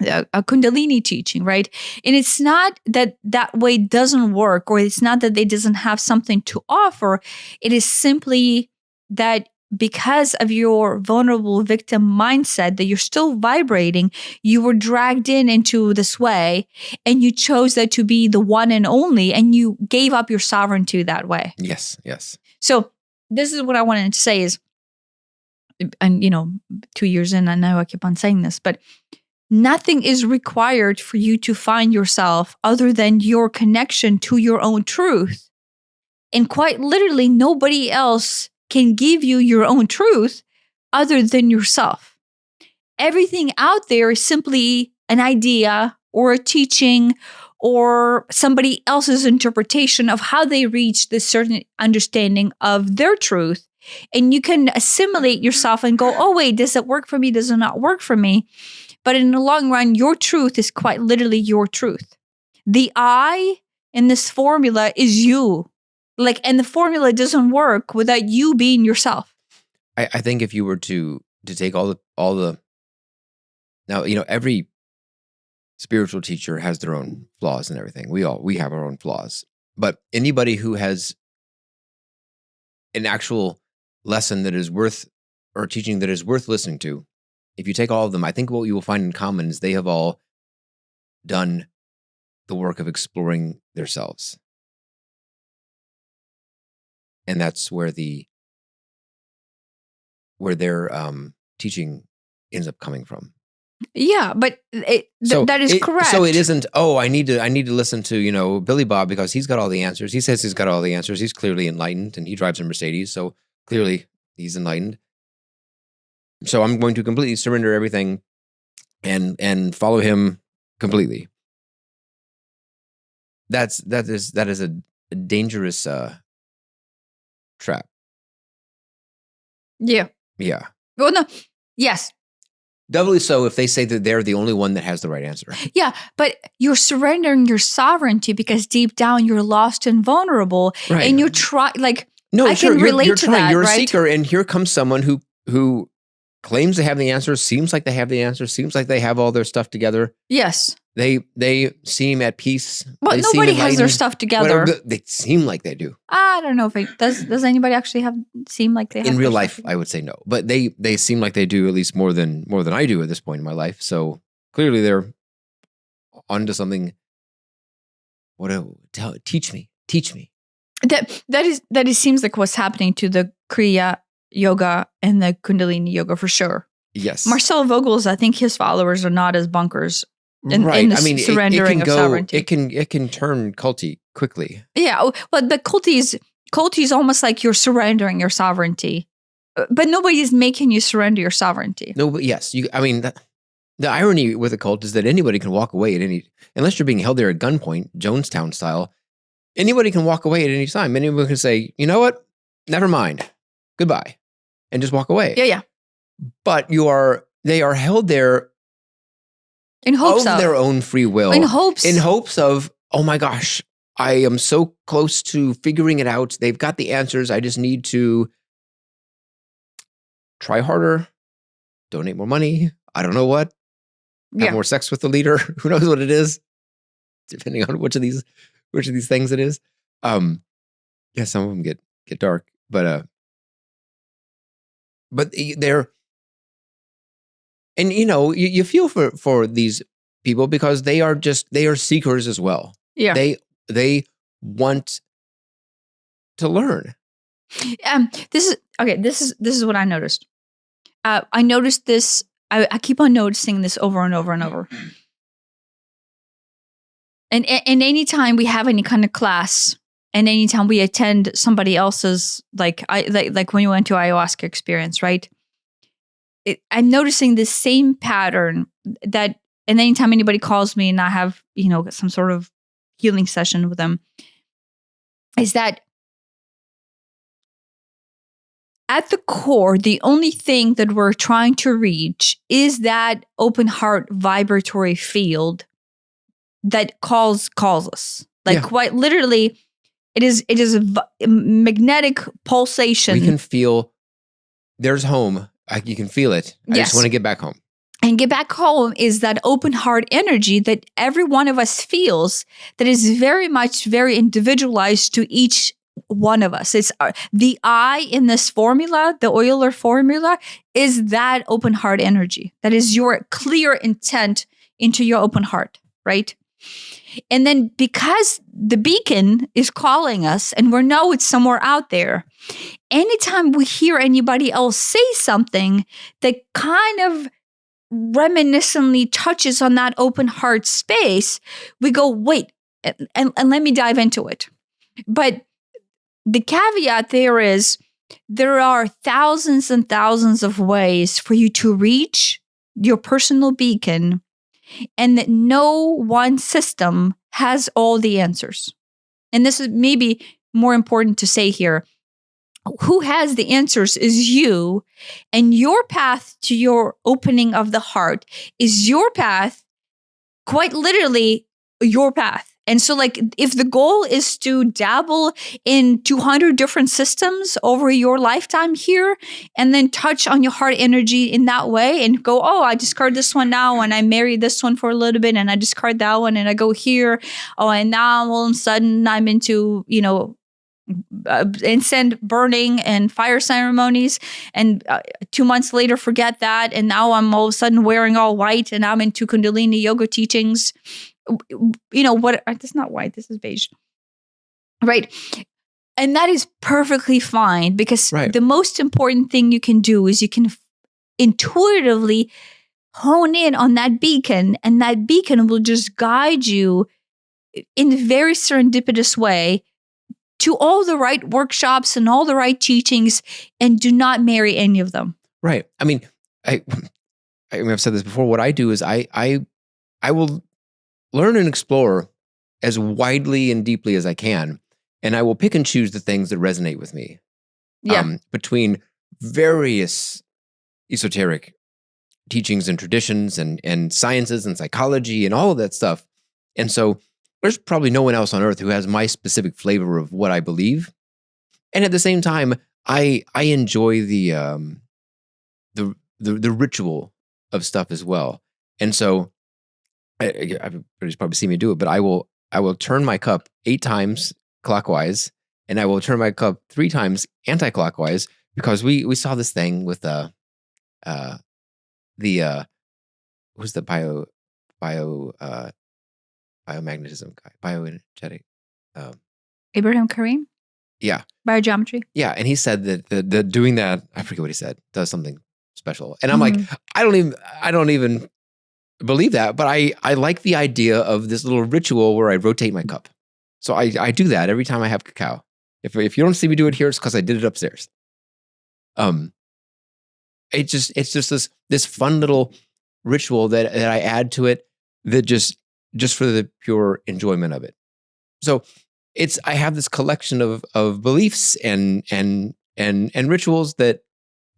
a Kundalini teaching, right? And it's not that way doesn't work, or it's not that they doesn't have something to offer. It is simply that because of your vulnerable victim mindset that you're still vibrating, you were dragged into this way, and you chose that to be the one and only, and you gave up your sovereignty that way. Yes. So this is what I wanted to say is, and 2 years in, I know I keep on saying this, but nothing is required for you to find yourself other than your connection to your own truth. And quite literally, nobody else can give you your own truth other than yourself. Everything out there is simply an idea or a teaching or somebody else's interpretation of how they reach this certain understanding of their truth. And you can assimilate yourself and go, oh, wait, does it work for me? Does it not work for me? But in the long run, your truth is quite literally your truth. The I in this formula is you. And the formula doesn't work without you being yourself. I think if you were to take all the now, every spiritual teacher has their own flaws and everything. We have our own flaws. But anybody who has an actual lesson that is worth, or teaching that is worth listening to, if you take all of them, I think what you will find in common is they have all done the work of exploring themselves. And that's where their teaching ends up coming from. Yeah, but that is correct. So it isn't, I need to listen to, Billy Bob because he's got all the answers. He says he's got all the answers. He's clearly enlightened and he drives a Mercedes. So clearly he's enlightened. So I'm going to completely surrender everything and follow him completely. That is a dangerous trap. Yeah. Yeah. Well, no. Yes. Doubly so if they say that they're the only one that has the right answer. Yeah, but you're surrendering your sovereignty because deep down you're lost and vulnerable, right. And you try no, I sure, can relate you're to trying, that. You're right? a seeker, and here comes someone who claims to have the answer. Seems like they have the answer. Seems like they have all their stuff together. Yes. They seem at peace. Well, nobody has their stuff together. Whatever, they seem like they do. I don't know if it does. Does anybody actually seem like they have? In real life, I would say no, but they seem like they do at least more than I do at this point in my life. So clearly, they're onto something. Teach me. That seems like what's happening to the Kriya yoga and the Kundalini yoga for sure. Yes, Marcel Vogel's. I think his followers are not as bunkers. Right. In the surrendering it can of sovereignty. It can turn culty quickly. Yeah, but the culty is almost like you're surrendering your sovereignty, but nobody is making you surrender your sovereignty. No, but yes, the irony with a cult is that anybody can walk away unless you're being held there at gunpoint, Jonestown style. Anybody can walk away at any time. Anyone can say, you know what, never mind, goodbye, and just walk away. Yeah. But they are held there. In hopes of their own free will. In hopes of, oh my gosh, I am so close to figuring it out. They've got the answers. I just need to try harder, donate more money. I don't know what. Have more sex with the leader. Who knows what it is? Depending on which of these things it is. Some of them get dark, but they're. And you feel for these people because they are seekers as well. Yeah. They want to learn. This is what I noticed. I noticed this. I keep on noticing this over and over and over. And anytime we have any kind of class, and anytime we attend somebody else's, like when you went to ayahuasca experience, right? I'm noticing this same pattern and anytime anybody calls me and I have, some sort of healing session with them, is that at the core, the only thing that we're trying to reach is that open heart vibratory field that calls us. Quite literally, it is a magnetic pulsation. We can feel there's home. You can feel it. I just want to get back home. And get back home is that open heart energy that every one of us feels that is very much very individualized to each one of us. It's the I in this formula, the Euler formula, is that open heart energy. That is your clear intent into your open heart, right? And then because the beacon is calling us and we know it's somewhere out there, anytime we hear anybody else say something that kind of reminiscently touches on that open heart space, we go, wait, and let me dive into it. But the caveat there is there are thousands and thousands of ways for you to reach your personal beacon, and that no one system has all the answers. And this is maybe more important to say here. Who has the answers is you, and your path to your opening of the heart is your path, quite literally your path. And so like if the goal is to dabble in 200 different systems over your lifetime here and then touch on your heart energy in that way and go, oh, I discard this one now and I marry this one for a little bit and I discard that one and I go here. Oh, and now all of a sudden I'm into, incense burning and fire ceremonies, and 2 months later forget that, and now I'm all of a sudden wearing all white and I'm into Kundalini yoga teachings. What? This is not white. This is beige, right? And that is perfectly fine, because the most important thing you can do is you can intuitively hone in on that beacon, and that beacon will just guide you in a very serendipitous way to all the right workshops and all the right teachings, and do not marry any of them. Right. I mean, I've said this before. What I do is I will learn and explore as widely and deeply as I can, and I will pick and choose the things that resonate with me. Yeah. Between various esoteric teachings and traditions and sciences and psychology and all of that stuff. And so there's probably no one else on earth who has my specific flavor of what I believe. And at the same time, I enjoy the ritual of stuff as well. And so everybody's probably seen me do it, but I will turn my cup 8 times clockwise, and I will turn my cup 3 times anti-clockwise, because we saw this thing with who's the biomagnetism guy, bioenergetic. Abraham Karim? Yeah. Biogeometry? Yeah. And he said that the doing that, I forget what he said, does something special. And I'm like, I don't even believe that, but I like the idea of this little ritual where I rotate my cup. So I do that every time I have cacao. If you don't see me do it here, it's because I did it upstairs. It's just this fun little ritual that I add to it, that just for the pure enjoyment of it. So I have this collection of beliefs and rituals that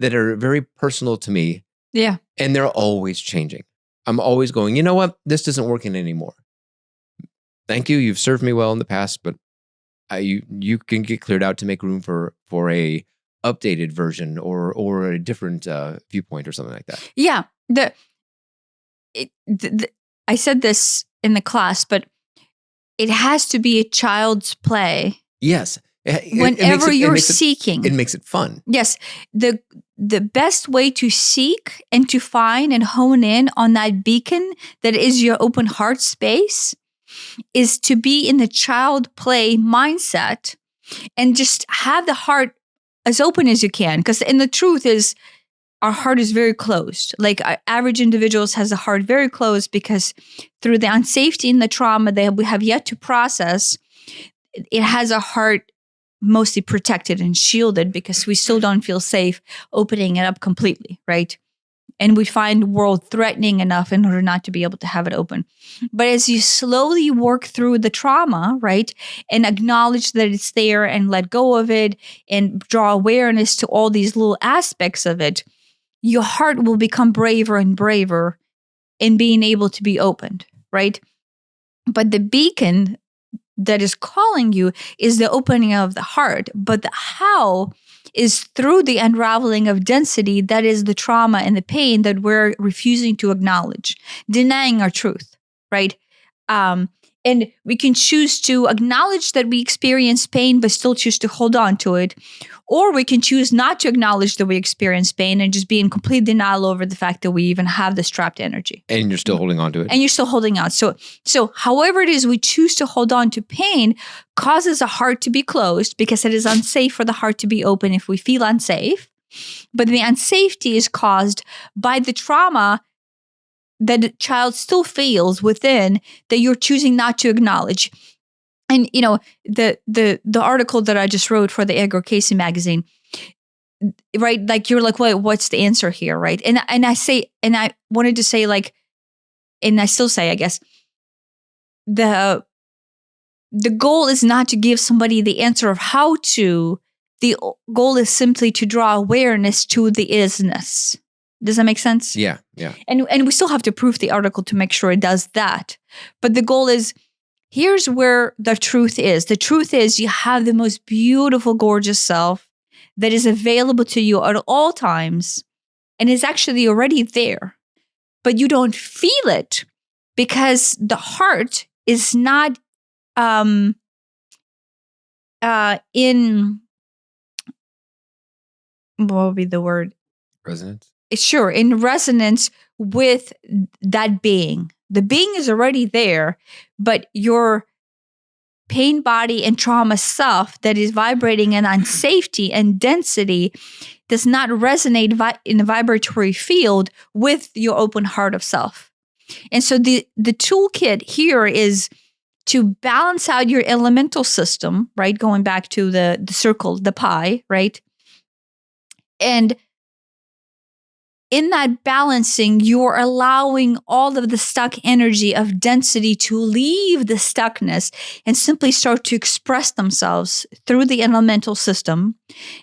are very personal to me. Yeah. And they're always changing. I'm always going, you know what? This isn't working anymore. Thank you. You've served me well in the past, but you can get cleared out to make room for a updated version or a different viewpoint or something like that. Yeah. I said this in the class, but it has to be a child's play. Yes. Whenever you're seeking. It makes it fun. Yes. The best way to seek and to find and hone in on that beacon that is your open heart space is to be in the child play mindset and just have the heart as open as you can. Because the truth is, our heart is very closed. Like average individuals has the heart very closed because through the unsafety and the trauma that we have yet to process, it has a heart mostly protected and shielded because we still don't feel safe opening it up completely, right? And we find the world threatening enough in order not to be able to have it open. But as you slowly work through the trauma, right, and acknowledge that it's there and let go of it and draw awareness to all these little aspects of it, your heart will become braver and braver in being able to be opened, right? But the beacon that is calling you is the opening of the heart. But the how is through the unraveling of density. That is the trauma and the pain that we're refusing to acknowledge, denying our truth, right? And we can choose to acknowledge that we experience pain, but still choose to hold on to it. Or we can choose not to acknowledge that we experience pain and just be in complete denial over the fact that we even have this trapped energy. And you're still holding on to it. And you're still holding on. So however it is we choose to hold on to pain causes a heart to be closed because it is unsafe for the heart to be open if we feel unsafe. But the unsafety is caused by the trauma that the child still feels within that you're choosing not to acknowledge. And the article that I just wrote for the Egor Casey magazine, right? Like you're like, wait, what's the answer here, right? And I wanted to say like, and I still say, I guess, the goal is not to give somebody the answer of how to. The goal is simply to draw awareness to the isness. Does that make sense? Yeah. And we still have to proof the article to make sure it does that. But the goal is, here's where the truth is. The truth is you have the most beautiful, gorgeous self that is available to you at all times and is actually already there. But you don't feel it because the heart is not in, what would be the word? Resonance? Sure, in resonance with that being. The being is already there, but your pain body and trauma self that is vibrating in unsafety and density does not resonate in the vibratory field with your open heart of self. And so the toolkit here is to balance out your elemental system, right? Going back to the circle, the pie, right? And in that balancing, you're allowing all of the stuck energy of density to leave the stuckness and simply start to express themselves through the elemental system.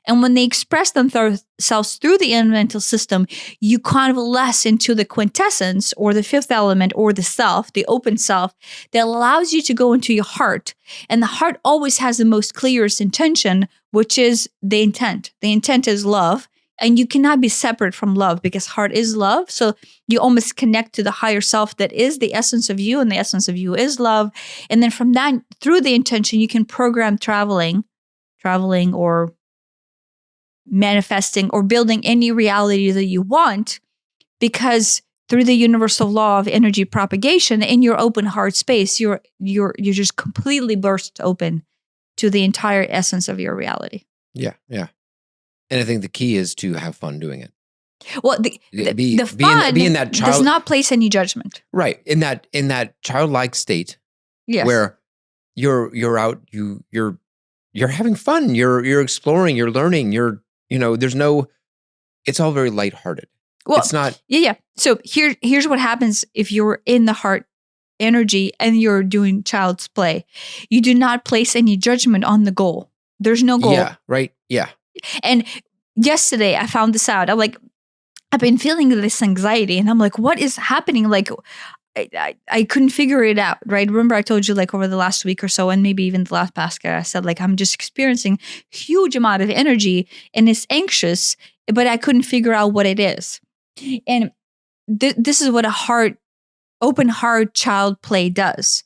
And when they express themselves through the elemental system, you convalesce into the quintessence or the fifth element or the self, the open self that allows you to go into your heart. And the heart always has the most clearest intention, which is the intent. The intent is love. And you cannot be separate from love because heart is love. So you almost connect to the higher self that is the essence of you, and the essence of you is love. And then from that, through the intention, you can program traveling or manifesting or building any reality that you want, because through the universal law of energy propagation in your open heart space, you're just completely burst open to the entire essence of your reality. Yeah. And I think the key is to have fun doing it. Well, the fun be in that does not place any judgment. Right. In that childlike state, yes, where you're out, you're having fun, you're exploring, you're learning, it's all very lighthearted. Well, it's not. Yeah. So here's what happens if you're in the heart energy and you're doing child's play. You do not place any judgment on the goal. There's no goal. Yeah. Right. Yeah. And yesterday I found this out. I'm like, I've been feeling this anxiety and I'm like, what is happening? Like, I couldn't figure it out, right? Remember I told you like over the last week or so, and maybe even the last podcast, I said like, I'm just experiencing huge amount of energy and it's anxious, but I couldn't figure out what it is. And this is what open heart child play does.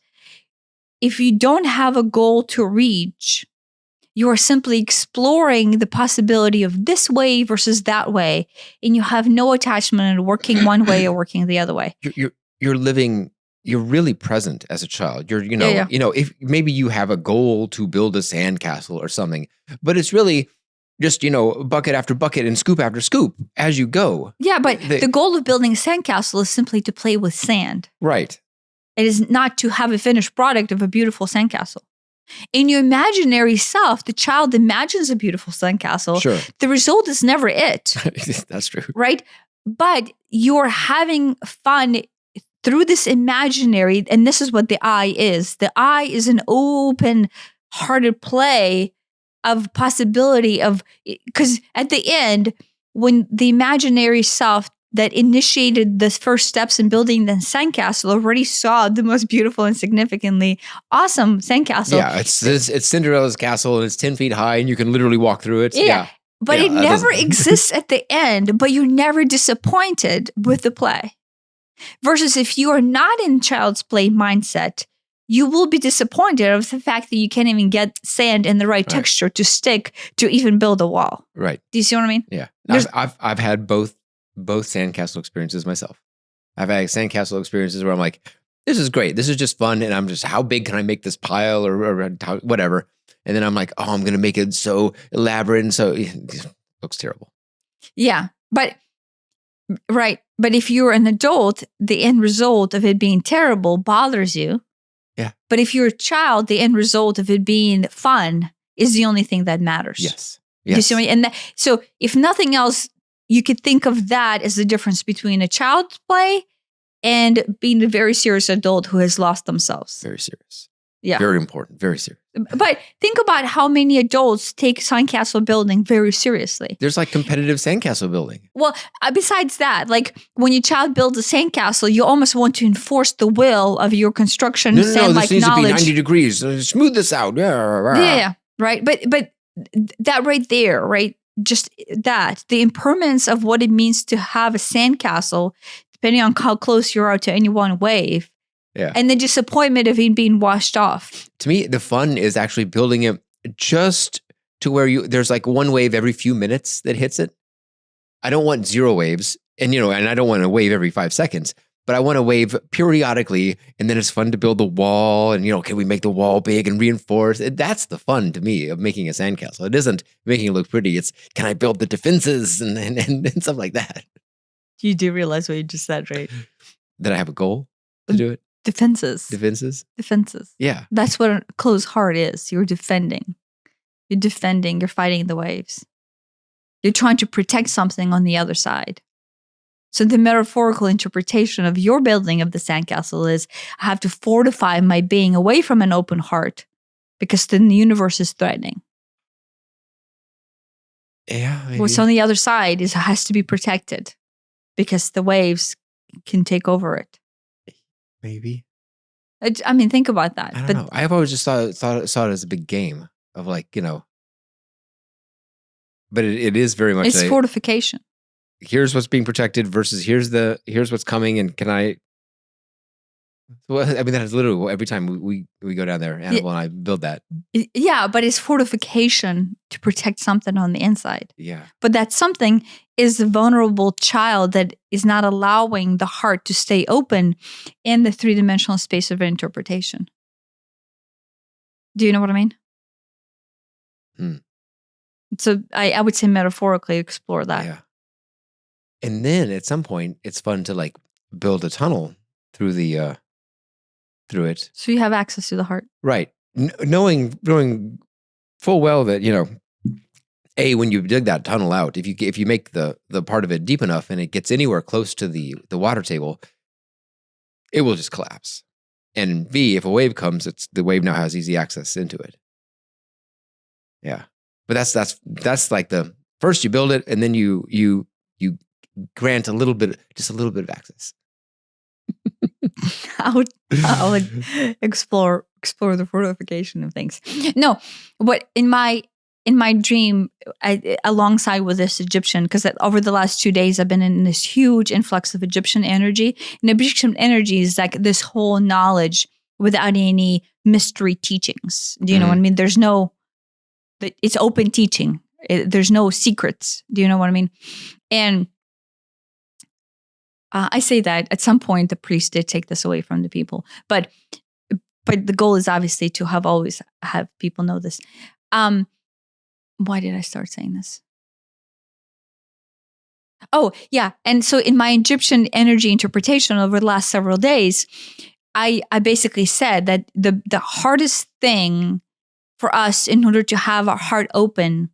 If you don't have a goal to reach, you are simply exploring the possibility of this way versus that way, and you have no attachment in working one way or working the other way. You're living. You're really present as a child. If maybe you have a goal to build a sandcastle or something, but it's really just bucket after bucket and scoop after scoop as you go. Yeah, but the goal of building a sandcastle is simply to play with sand. Right. It is not to have a finished product of a beautiful sandcastle. In your imaginary self, the child imagines a beautiful sandcastle. Sure. The result is never it. That's true. Right? But you're having fun through this imaginary, and this is what the I is. The I is an open-hearted play of possibility of, because at the end, when the imaginary self that initiated the first steps in building the sandcastle already saw the most beautiful and significantly awesome sandcastle. Yeah, it's Cinderella's castle and it's 10 feet high and you can literally walk through it. Yeah. But it never exists at the end, but you're never disappointed with the play. Versus if you are not in child's play mindset, you will be disappointed of the fact that you can't even get sand in the right texture to stick to even build a wall. Right. Do you see what I mean? Yeah. I've had both sandcastle experiences myself. I've had sandcastle experiences where I'm like, this is great. This is just fun. And I'm just, how big can I make this pile or whatever? And then I'm like, oh, I'm going to make it so elaborate. And so it looks terrible. Yeah. But if you're an adult, the end result of it being terrible bothers you. Yeah. But if you're a child, the end result of it being fun is the only thing that matters. Yes. You see what I mean? And so if nothing else, you could think of that as the difference between a child's play and being a very serious adult who has lost themselves. Very serious. Yeah. Very important. Very serious. But think about how many adults take sandcastle building very seriously. There's like competitive sandcastle building. Well, besides that, like when your child builds a sandcastle, you almost want to enforce the will of your construction sand-like this needs knowledge. to be 90 degrees. Smooth this out. Yeah, right. But that right there, right? Just that, the impermanence of what it means to have a sandcastle, depending on how close you are to any one wave. Yeah. And the disappointment of it being washed off. To me, the fun is actually building it just to where there's like one wave every few minutes that hits it. I don't want 0 waves. And I don't want a wave every 5 seconds, but I want a wave periodically. And then it's fun to build the wall and, can we make the wall big and reinforce? That's the fun to me of making a sandcastle. It isn't making it look pretty. It's, can I build the defenses and stuff like that? You do realize what you just said, right? That I have a goal to do it? Defenses. Yeah. That's what a closed heart is. You're defending. You're fighting the waves. You're trying to protect something on the other side. So the metaphorical interpretation of your building of the sandcastle is, I have to fortify my being away from an open heart because then the universe is threatening. Yeah. Maybe. What's on the other side has to be protected because the waves can take over it. Maybe. I mean, think about that. I don't know. I've always just saw it as a big game of like, but it is very much it's fortification. Here's what's being protected versus here's what's coming, and can I? Well, I mean, that is literally every time we go down there, Annabelle and I build that. Yeah, but it's fortification to protect something on the inside. Yeah. But that something is a vulnerable child that is not allowing the heart to stay open in the 3-dimensional space of interpretation. Do you know what I mean? So I would say metaphorically explore that. Yeah. And then at some point, it's fun to like build a tunnel through it. So you have access to the heart. Right. Knowing full well that, when you dig that tunnel out, if you make the part of it deep enough and it gets anywhere close to the water table, it will just collapse. And B, if a wave comes, the wave now has easy access into it. Yeah. But that's like the first you build it and then you grant just a little bit of access. I would explore the fortification of things. No, what in my dream, alongside with this Egyptian, because over the last 2 days I've been in this huge influx of Egyptian energy. And Egyptian energy is like this whole knowledge without any mystery teachings. Do you know what I mean? It's open teaching. There's no secrets. Do you know what I mean? And I say that at some point the priest did take this away from the people, but the goal is obviously to always have people know this. Why did I start saying this? Oh, yeah. And so in my Egyptian energy interpretation over the last several days, I basically said that the hardest thing for us in order to have our heart open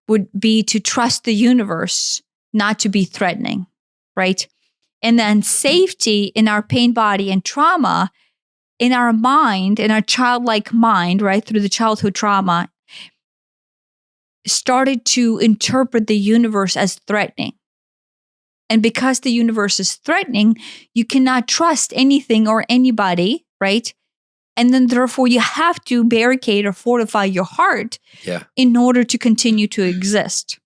would be to trust the universe, not to be threatening, right? And then safety in our pain body and trauma, in our mind, in our childlike mind, right, through the childhood trauma, started to interpret the universe as threatening. And because the universe is threatening, you cannot trust anything or anybody, right? And then therefore you have to barricade or fortify your heart in order to continue to exist.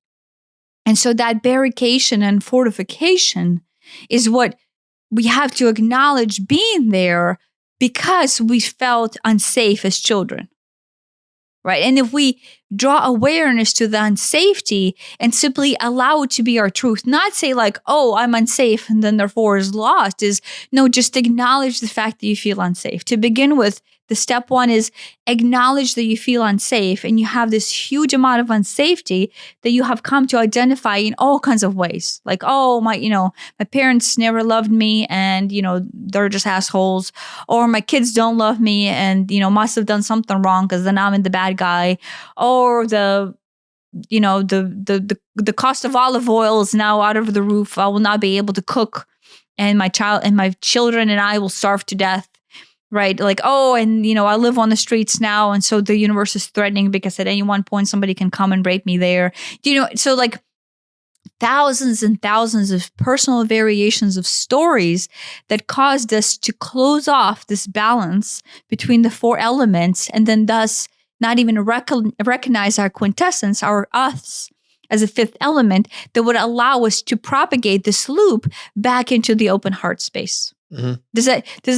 And so that barrication and fortification is what we have to acknowledge being there because we felt unsafe as children. Right. And if we draw awareness to the unsafety and simply allow it to be our truth, not say like, oh, I'm unsafe and then therefore is lost, is no, just acknowledge the fact that you feel unsafe. To begin with, the step one is acknowledge that you feel unsafe and you have this huge amount of unsafety that you have come to identify in all kinds of ways. Like, oh, my parents never loved me and, they're just assholes. Or my kids don't love me and, must have done something wrong because then I'm the bad guy. Or the cost of olive oil is now out of the roof. I will not be able to cook and my children and I will starve to death. Right. Like, oh, and, I live on the streets now. And so the universe is threatening because at any one point somebody can come and rape me there. So like thousands and thousands of personal variations of stories that caused us to close off this balance between the four elements and then thus not even recognize our quintessence, our us, as a fifth element that would allow us to propagate this loop back into the open heart space. Mm-hmm. Does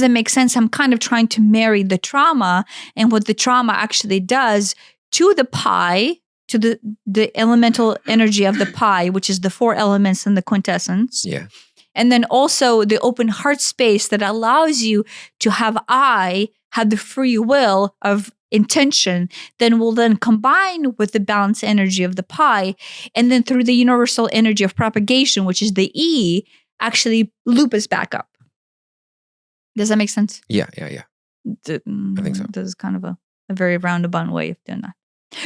that make sense? I'm kind of trying to marry the trauma and what the trauma actually does to the pie, to the elemental energy of the pie, which is the four elements and the quintessence. Yeah. And then also the open heart space that allows you to have the free will of intention, then will then combine with the balanced energy of the pie. And then through the universal energy of propagation, which is the E, actually loop us back up. Does that make sense? Yeah. I think so. This is kind of a very roundabout way of doing that.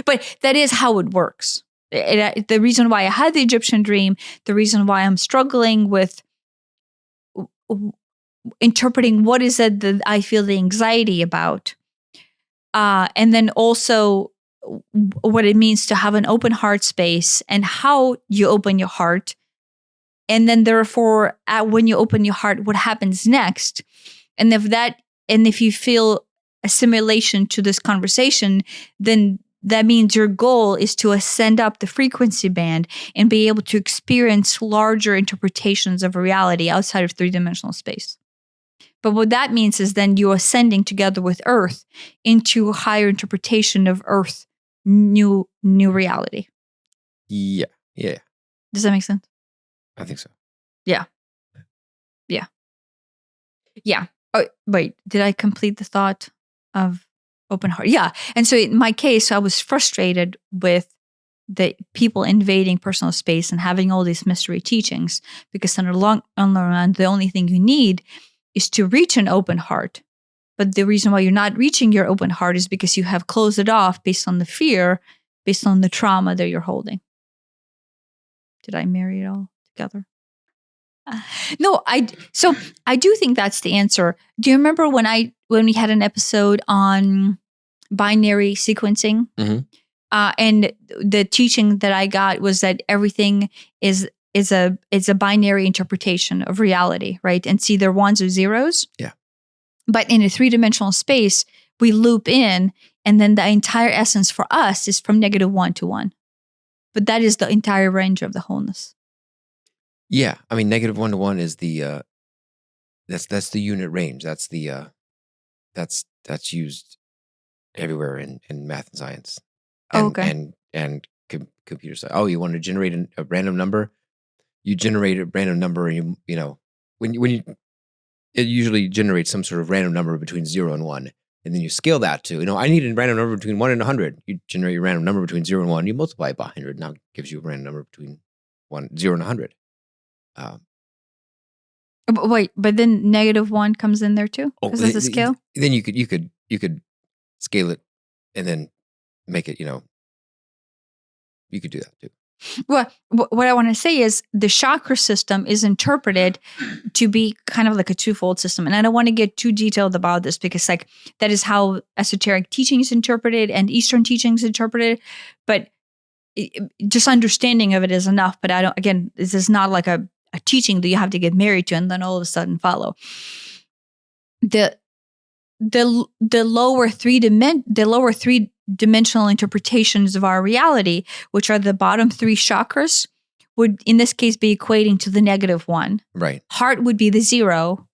But that is how it works. The reason why I had the Egyptian dream, the reason why I'm struggling with interpreting what is it that I feel the anxiety about, and then also what it means to have an open heart space and how you open your heart. And then therefore, when you open your heart, what happens next? And if you feel assimilation to this conversation, then that means your goal is to ascend up the frequency band and be able to experience larger interpretations of reality outside of three-dimensional space. But what that means is then you're ascending together with Earth into a higher interpretation of Earth, new reality. Yeah. Does that make sense? I think so. Yeah. Oh, wait, did I complete the thought of open heart? Yeah. And so in my case, I was frustrated with the people invading personal space and having all these mystery teachings because on the long run, the only thing you need is to reach an open heart. But the reason why you're not reaching your open heart is because you have closed it off based on the fear, based on the trauma that you're holding. Did I marry it all together? No, I do think that's the answer. Do you remember when we had an episode on binary sequencing? Mm-hmm. And the teaching that I got was that everything is a binary interpretation of reality, right? And it's either ones or zeros. Yeah. But in a three-dimensional space, we loop in, and then the entire essence for us is from -1 to 1. But that is the entire range of the wholeness. Yeah, I mean, -1 to 1 is the that's the unit range. That's the that's used everywhere in math and science. And, okay. And computer science. Oh, you want to generate a random number? You generate a random number, and when you it usually generates some sort of random number between 0 and 1, and then you scale that to I need a random number between 1 and 100. You generate a random number between 0 and 1. You multiply it by 100. Now it gives you a random number between 0 and 100. But then -1 comes in there too because it's a scale. Then you could scale it and then make it. You could do that too. Well, what I want to say is the chakra system is interpreted to be kind of like a twofold system, and I don't want to get too detailed about this because that is how esoteric teaching is interpreted and Eastern teaching is interpreted. But just understanding of it is enough. But I don't. Again, this is not like a teaching that you have to get married to and then all of a sudden follow. The lower three-dimensional interpretations of our reality, which are the bottom 3 chakras, would in this case be equating to the -1. Right. Heart would be the 0,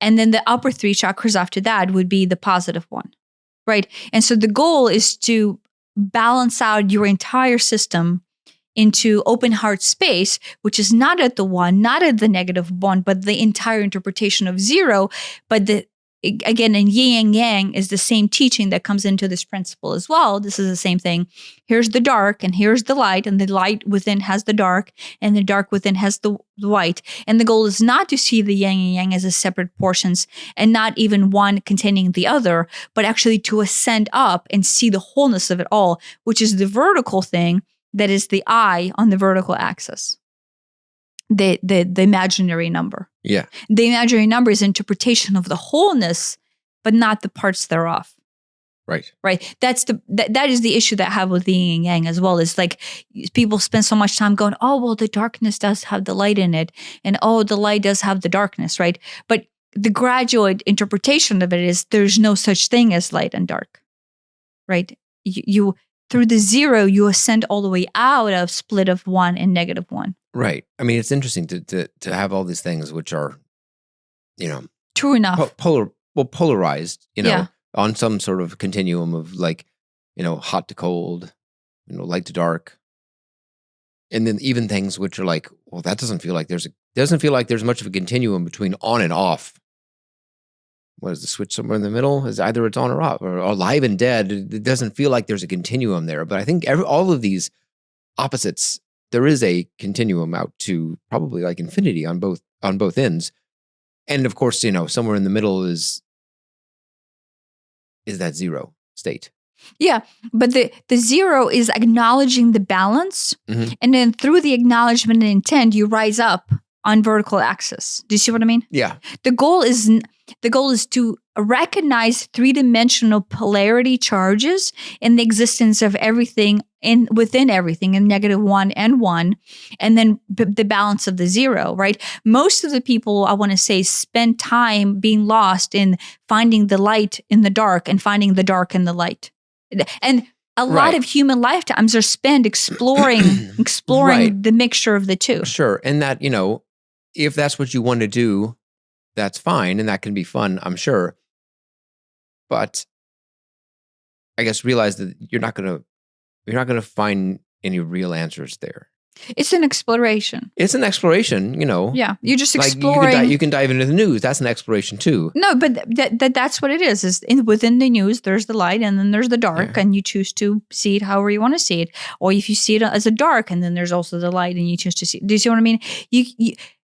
And then the upper 3 chakras after that would be the positive one, right? And so the goal is to balance out your entire system into open heart space, which is not at the 1, not at the -1, but the entire interpretation of 0. But again, in yin and yang is the same teaching that comes into this principle as well. This is the same thing. Here's the dark and here's the light, and the light within has the dark, and the dark within has the white. And the goal is not to see the yin and yang as a separate portions and not even one containing the other, but actually to ascend up and see the wholeness of it all, which is the vertical thing that is the eye on the vertical axis. The imaginary number. Yeah. The imaginary number is interpretation of the wholeness, but not the parts thereof. Right. Right. That is the issue that I have with the yin and yang as well. Is like people spend so much time going, oh, well, the darkness does have the light in it. And oh, the light does have the darkness, right? But the graduate interpretation of it is there's no such thing as light and dark. Right. You through the 0, you ascend all the way out of split of 1 and -1. Right. I mean, it's interesting to have all these things which are, True enough. polarized, Yeah. on some sort of continuum of like, hot to cold, light to dark. And then even things which are like, well, that doesn't feel like there's much of a continuum between on and off. What is the switch somewhere in the middle? Is either it's on or off, or alive and dead. It doesn't feel like there's a continuum there. But I think all of these opposites, there is a continuum out to probably like infinity on both ends. And of course, somewhere in the middle is that 0 state. Yeah, but the 0 is acknowledging the balance, and then through the acknowledgement and intent, you rise up on vertical axis. Do you see what I mean? Yeah. The goal is to recognize 3-dimensional polarity charges in the existence of everything within everything in -1 and 1, and then the balance of the 0, right? Most of the people, I want to say, spend time being lost in finding the light in the dark and finding the dark in the light. And a lot of human lifetimes are spent exploring Right. the mixture of the two. Sure. And that, if that's what you want to do, that's fine. And that can be fun, I'm sure. But I guess realize that you're not going to find any real answers there. It's an exploration. It's an exploration, Yeah, you're just like exploring. you can dive into the news. That's an exploration too. No, but that's what it is within the news, there's the light and then there's the dark, and you choose to see it however you want to see it. Or if you see it as a dark and then there's also the light and you choose to see it. Do you see what I mean?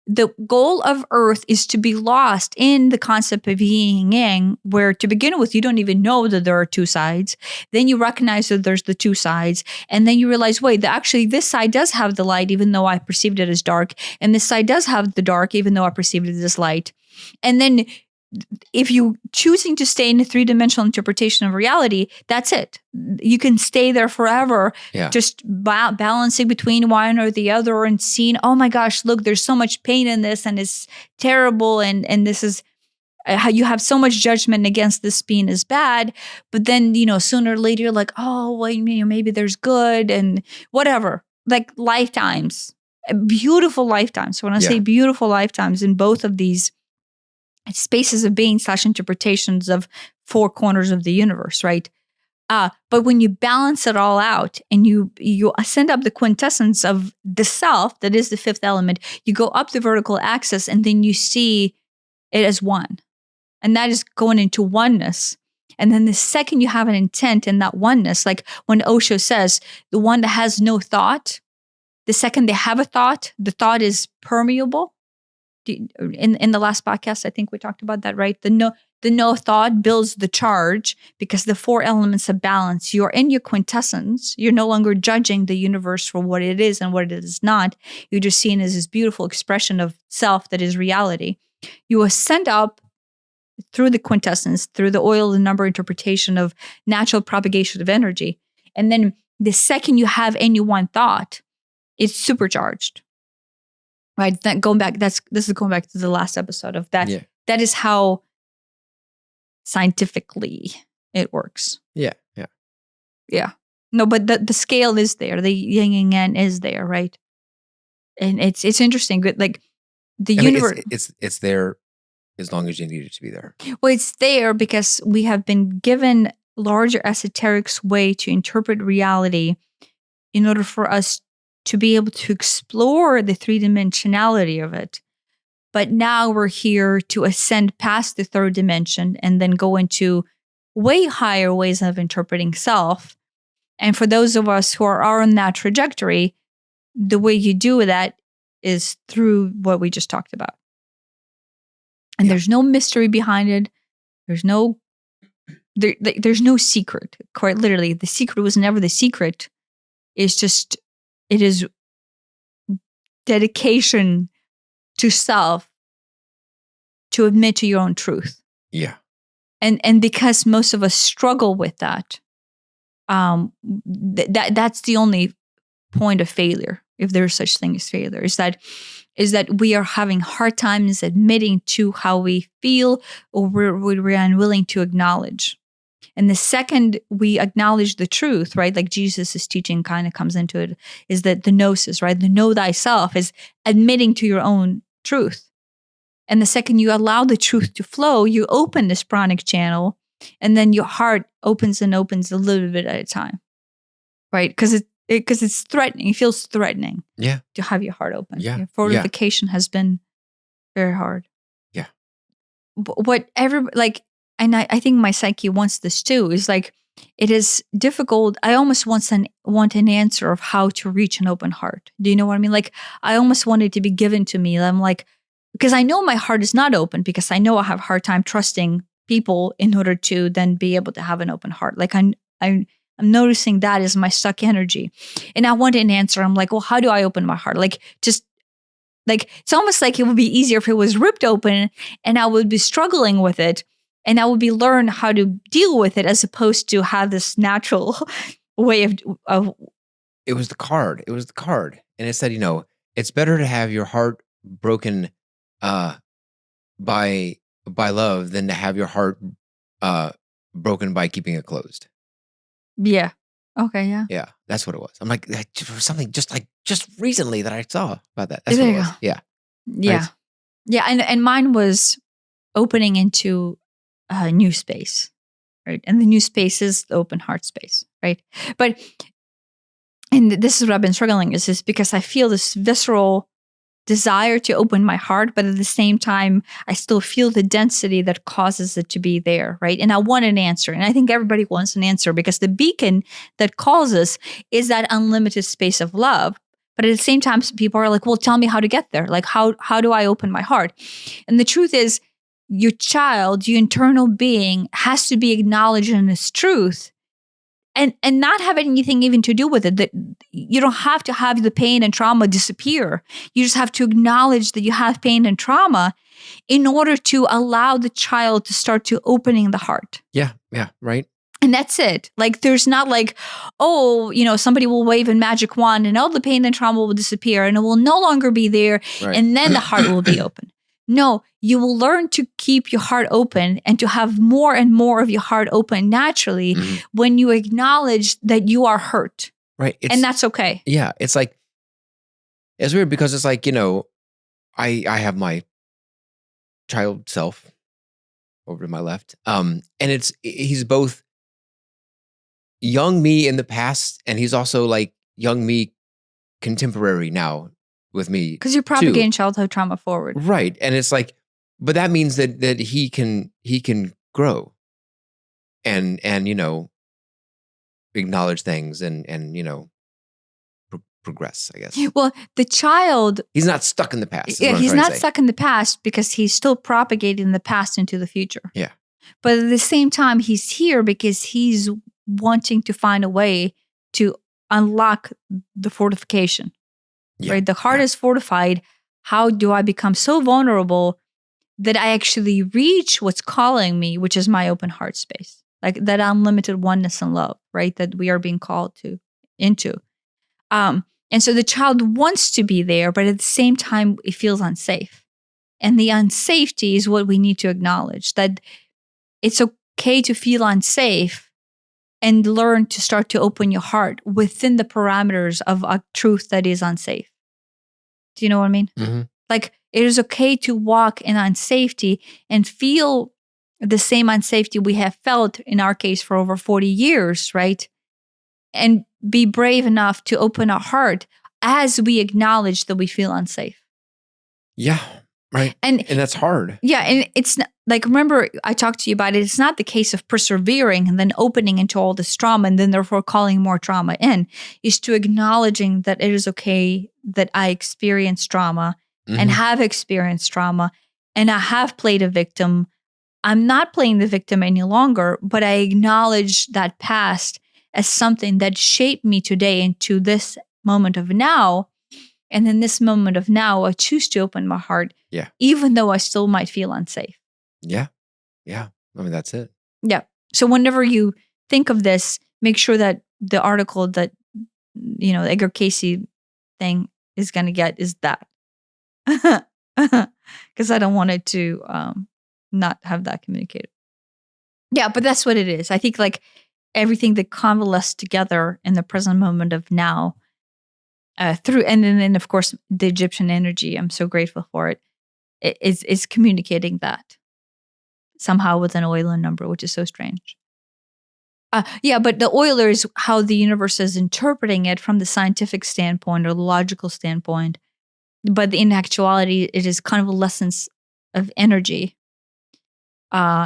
The goal of Earth is to be lost in the concept of yin and yang, where to begin with, you don't even know that there are 2 sides. Then you recognize that there's the 2 sides. And then you realize, wait, actually this side does have the light, even though I perceived it as dark. And this side does have the dark, even though I perceived it as light. And then if you choosing to stay in a 3-dimensional interpretation of reality, that's it. You can stay there forever, just balancing between one or the other and seeing, oh my gosh, look, there's so much pain in this and it's terrible. And this is how you have so much judgment against this being as bad. But then, sooner or later, you're like, oh, well, maybe there's good and whatever, like lifetimes, beautiful lifetimes. So when I say beautiful lifetimes in both of these spaces of being / interpretations of 4 corners of the universe, right? But when you balance it all out and you ascend up the quintessence of the self, that is the 5th element, you go up the vertical axis and then you see it as one. And that is going into oneness. And then the second you have an intent in that oneness, like when Osho says, the one that has no thought, the second they have a thought, the thought is permeable. In the last podcast, I think we talked about that, right? The no thought builds the charge because the 4 elements of balance. You're in your quintessence. You're no longer judging the universe for what it is and what it is not. You're just seeing it as this beautiful expression of self that is reality. You ascend up through the quintessence, through the oil and number interpretation of natural propagation of energy. And then the second you have any one thought, it's supercharged. Right. This is going back to the last episode of that. Yeah. That is how scientifically it works. Yeah. No, but the scale is there. The yin and yang is there, right? And it's interesting. Like the universe, it's there as long as you need it to be there. Well, it's there because we have been given larger esoterics way to interpret reality in order for us to be able to explore the three-dimensionality of it. But now we're here to ascend past the third dimension and then go into way higher ways of interpreting self. And for those of us who are on that trajectory, the way you do that is through what we just talked about. And there's no mystery behind it. There's no secret. Quite literally, the secret was never the secret. It's just, it is dedication to self to admit to your own truth. Yeah. And because most of us struggle with that, that's the only point of failure, if there's such thing as failure, is that we are having hard times admitting to how we feel, or we're unwilling to acknowledge. And the second we acknowledge the truth, right, like Jesus' teaching kind of comes into it, is that the gnosis, right, the know thyself is admitting to your own truth. And the second you allow the truth to flow, you open this pranic channel, and then your heart opens and opens a little bit at a time, right? Because it's threatening. It feels threatening. Yeah. To have your heart open. Yeah. Fortification has been very hard. Yeah. And I think my psyche wants this too, is like, it is difficult. I almost want an answer of how to reach an open heart. Do you know what I mean? Like, I almost want it to be given to me. I'm like, because I know my heart is not open, because I know I have a hard time trusting people in order to then be able to have an open heart. Like, I'm noticing that is my stuck energy. And I want an answer. I'm like, well, how do I open my heart? Like, just like, it's almost like it would be easier if it was ripped open and I would be struggling with it. And I would be learn how to deal with it, as opposed to have this natural way of. It was the card. And it said, it's better to have your heart broken by love than to have your heart broken by keeping it closed. Yeah. Okay. Yeah. Yeah. That's what it was. I'm like, something just recently that I saw about that. That's what it was. Yeah. Yeah. Right. Yeah. And mine was opening into a new space, right? And the new space is the open heart space, right? And this is what I've been struggling is because I feel this visceral desire to open my heart, but at the same time, I still feel the density that causes it to be there, right? And I want an answer. And I think everybody wants an answer, because the beacon that calls us is that unlimited space of love. But at the same time, people are like, well, tell me how to get there. Like, how do I open my heart? And the truth is, your child, your internal being, has to be acknowledged in its truth, and not have anything even to do with it. That you don't have to have the pain and trauma disappear. You just have to acknowledge that you have pain and trauma in order to allow the child to start to opening the heart. Yeah, right. And that's it. Like, there's not like, somebody will wave a magic wand and all the pain and trauma will disappear and it will no longer be there, right. And then the heart will be open. No, you will learn to keep your heart open and to have more and more of your heart open naturally when you acknowledge that you are hurt. Right. And that's okay. Yeah. It's like, it's weird because it's like, I have my child self over to my left. And he's both young me in the past, and he's also like young me contemporary now with me. Because you're propagating childhood trauma forward. Right. And it's like, but that means that he can grow and acknowledge things and progress, I guess. Well, the child, he's not stuck in the past. Yeah, he's not stuck in the past because he's still propagating the past into the future. Yeah. But at the same time, he's here because he's wanting to find a way to unlock the fortification. Yeah. Right? The heart is fortified. How do I become so vulnerable that I actually reach what's calling me, which is my open heart space, like that unlimited oneness and love, right? That we are being called into. And so the child wants to be there, but at the same time, it feels unsafe. And the unsafety is what we need to acknowledge, that it's okay to feel unsafe and learn to start to open your heart within the parameters of a truth that is unsafe. Do you know what I mean? Mm-hmm. Like, it is okay to walk in unsafety and feel the same unsafety we have felt, in our case, for over 40 years, right? And be brave enough to open our heart as we acknowledge that we feel unsafe. Yeah. Right. And that's hard. Yeah. And it's not, like, remember, I talked to you about it. It's not the case of persevering and then opening into all this trauma and then therefore calling more trauma in. It's to acknowledging that it is okay that I experienced trauma and have experienced trauma, and I have played a victim. I'm not playing the victim any longer, but I acknowledge that past as something that shaped me today into this moment of now. And in this moment of now, I choose to open my heart, even though I still might feel unsafe. Yeah. Yeah. I mean, that's it. Yeah. So whenever you think of this, make sure that the article that, Edgar Casey thing is going to get is that. Because I don't want it to not have that communicated. Yeah, but that's what it is. I think, like, everything that convalesced together in the present moment of now, through, and then of course the Egyptian energy, I'm so grateful for it, is communicating that somehow with an Euler number, which is so strange. Yeah, but the Euler is how the universe is interpreting it from the scientific standpoint or the logical standpoint. But in actuality, it is convalescence of energy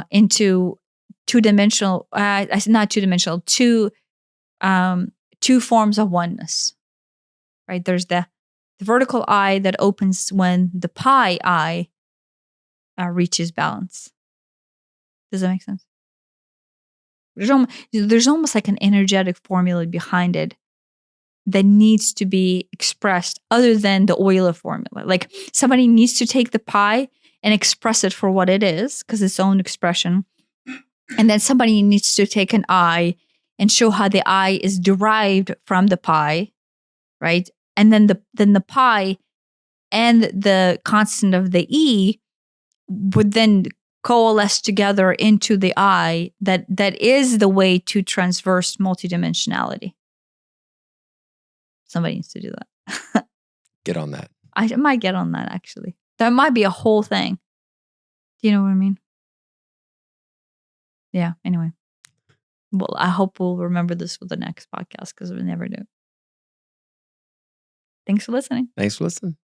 into two-dimensional, not two-dimensional, two forms of oneness, right? There's the vertical eye that opens when the pi eye reaches balance. Does that make sense? There's almost like an energetic formula behind it that needs to be expressed other than the Euler formula. Like, somebody needs to take the pi and express it for what it is, because it's own expression. And then somebody needs to take an eye and show how the eye is derived from the pi, right? And then the pi and the constant of the E would then coalesce together into the I that is the way to transverse multidimensionality. Somebody needs to do that. Get on that. I might get on that, actually. That might be a whole thing. Do you know what I mean? Yeah, anyway. Well, I hope we'll remember this for the next podcast, because we never do. Thanks for listening. Thanks for listening.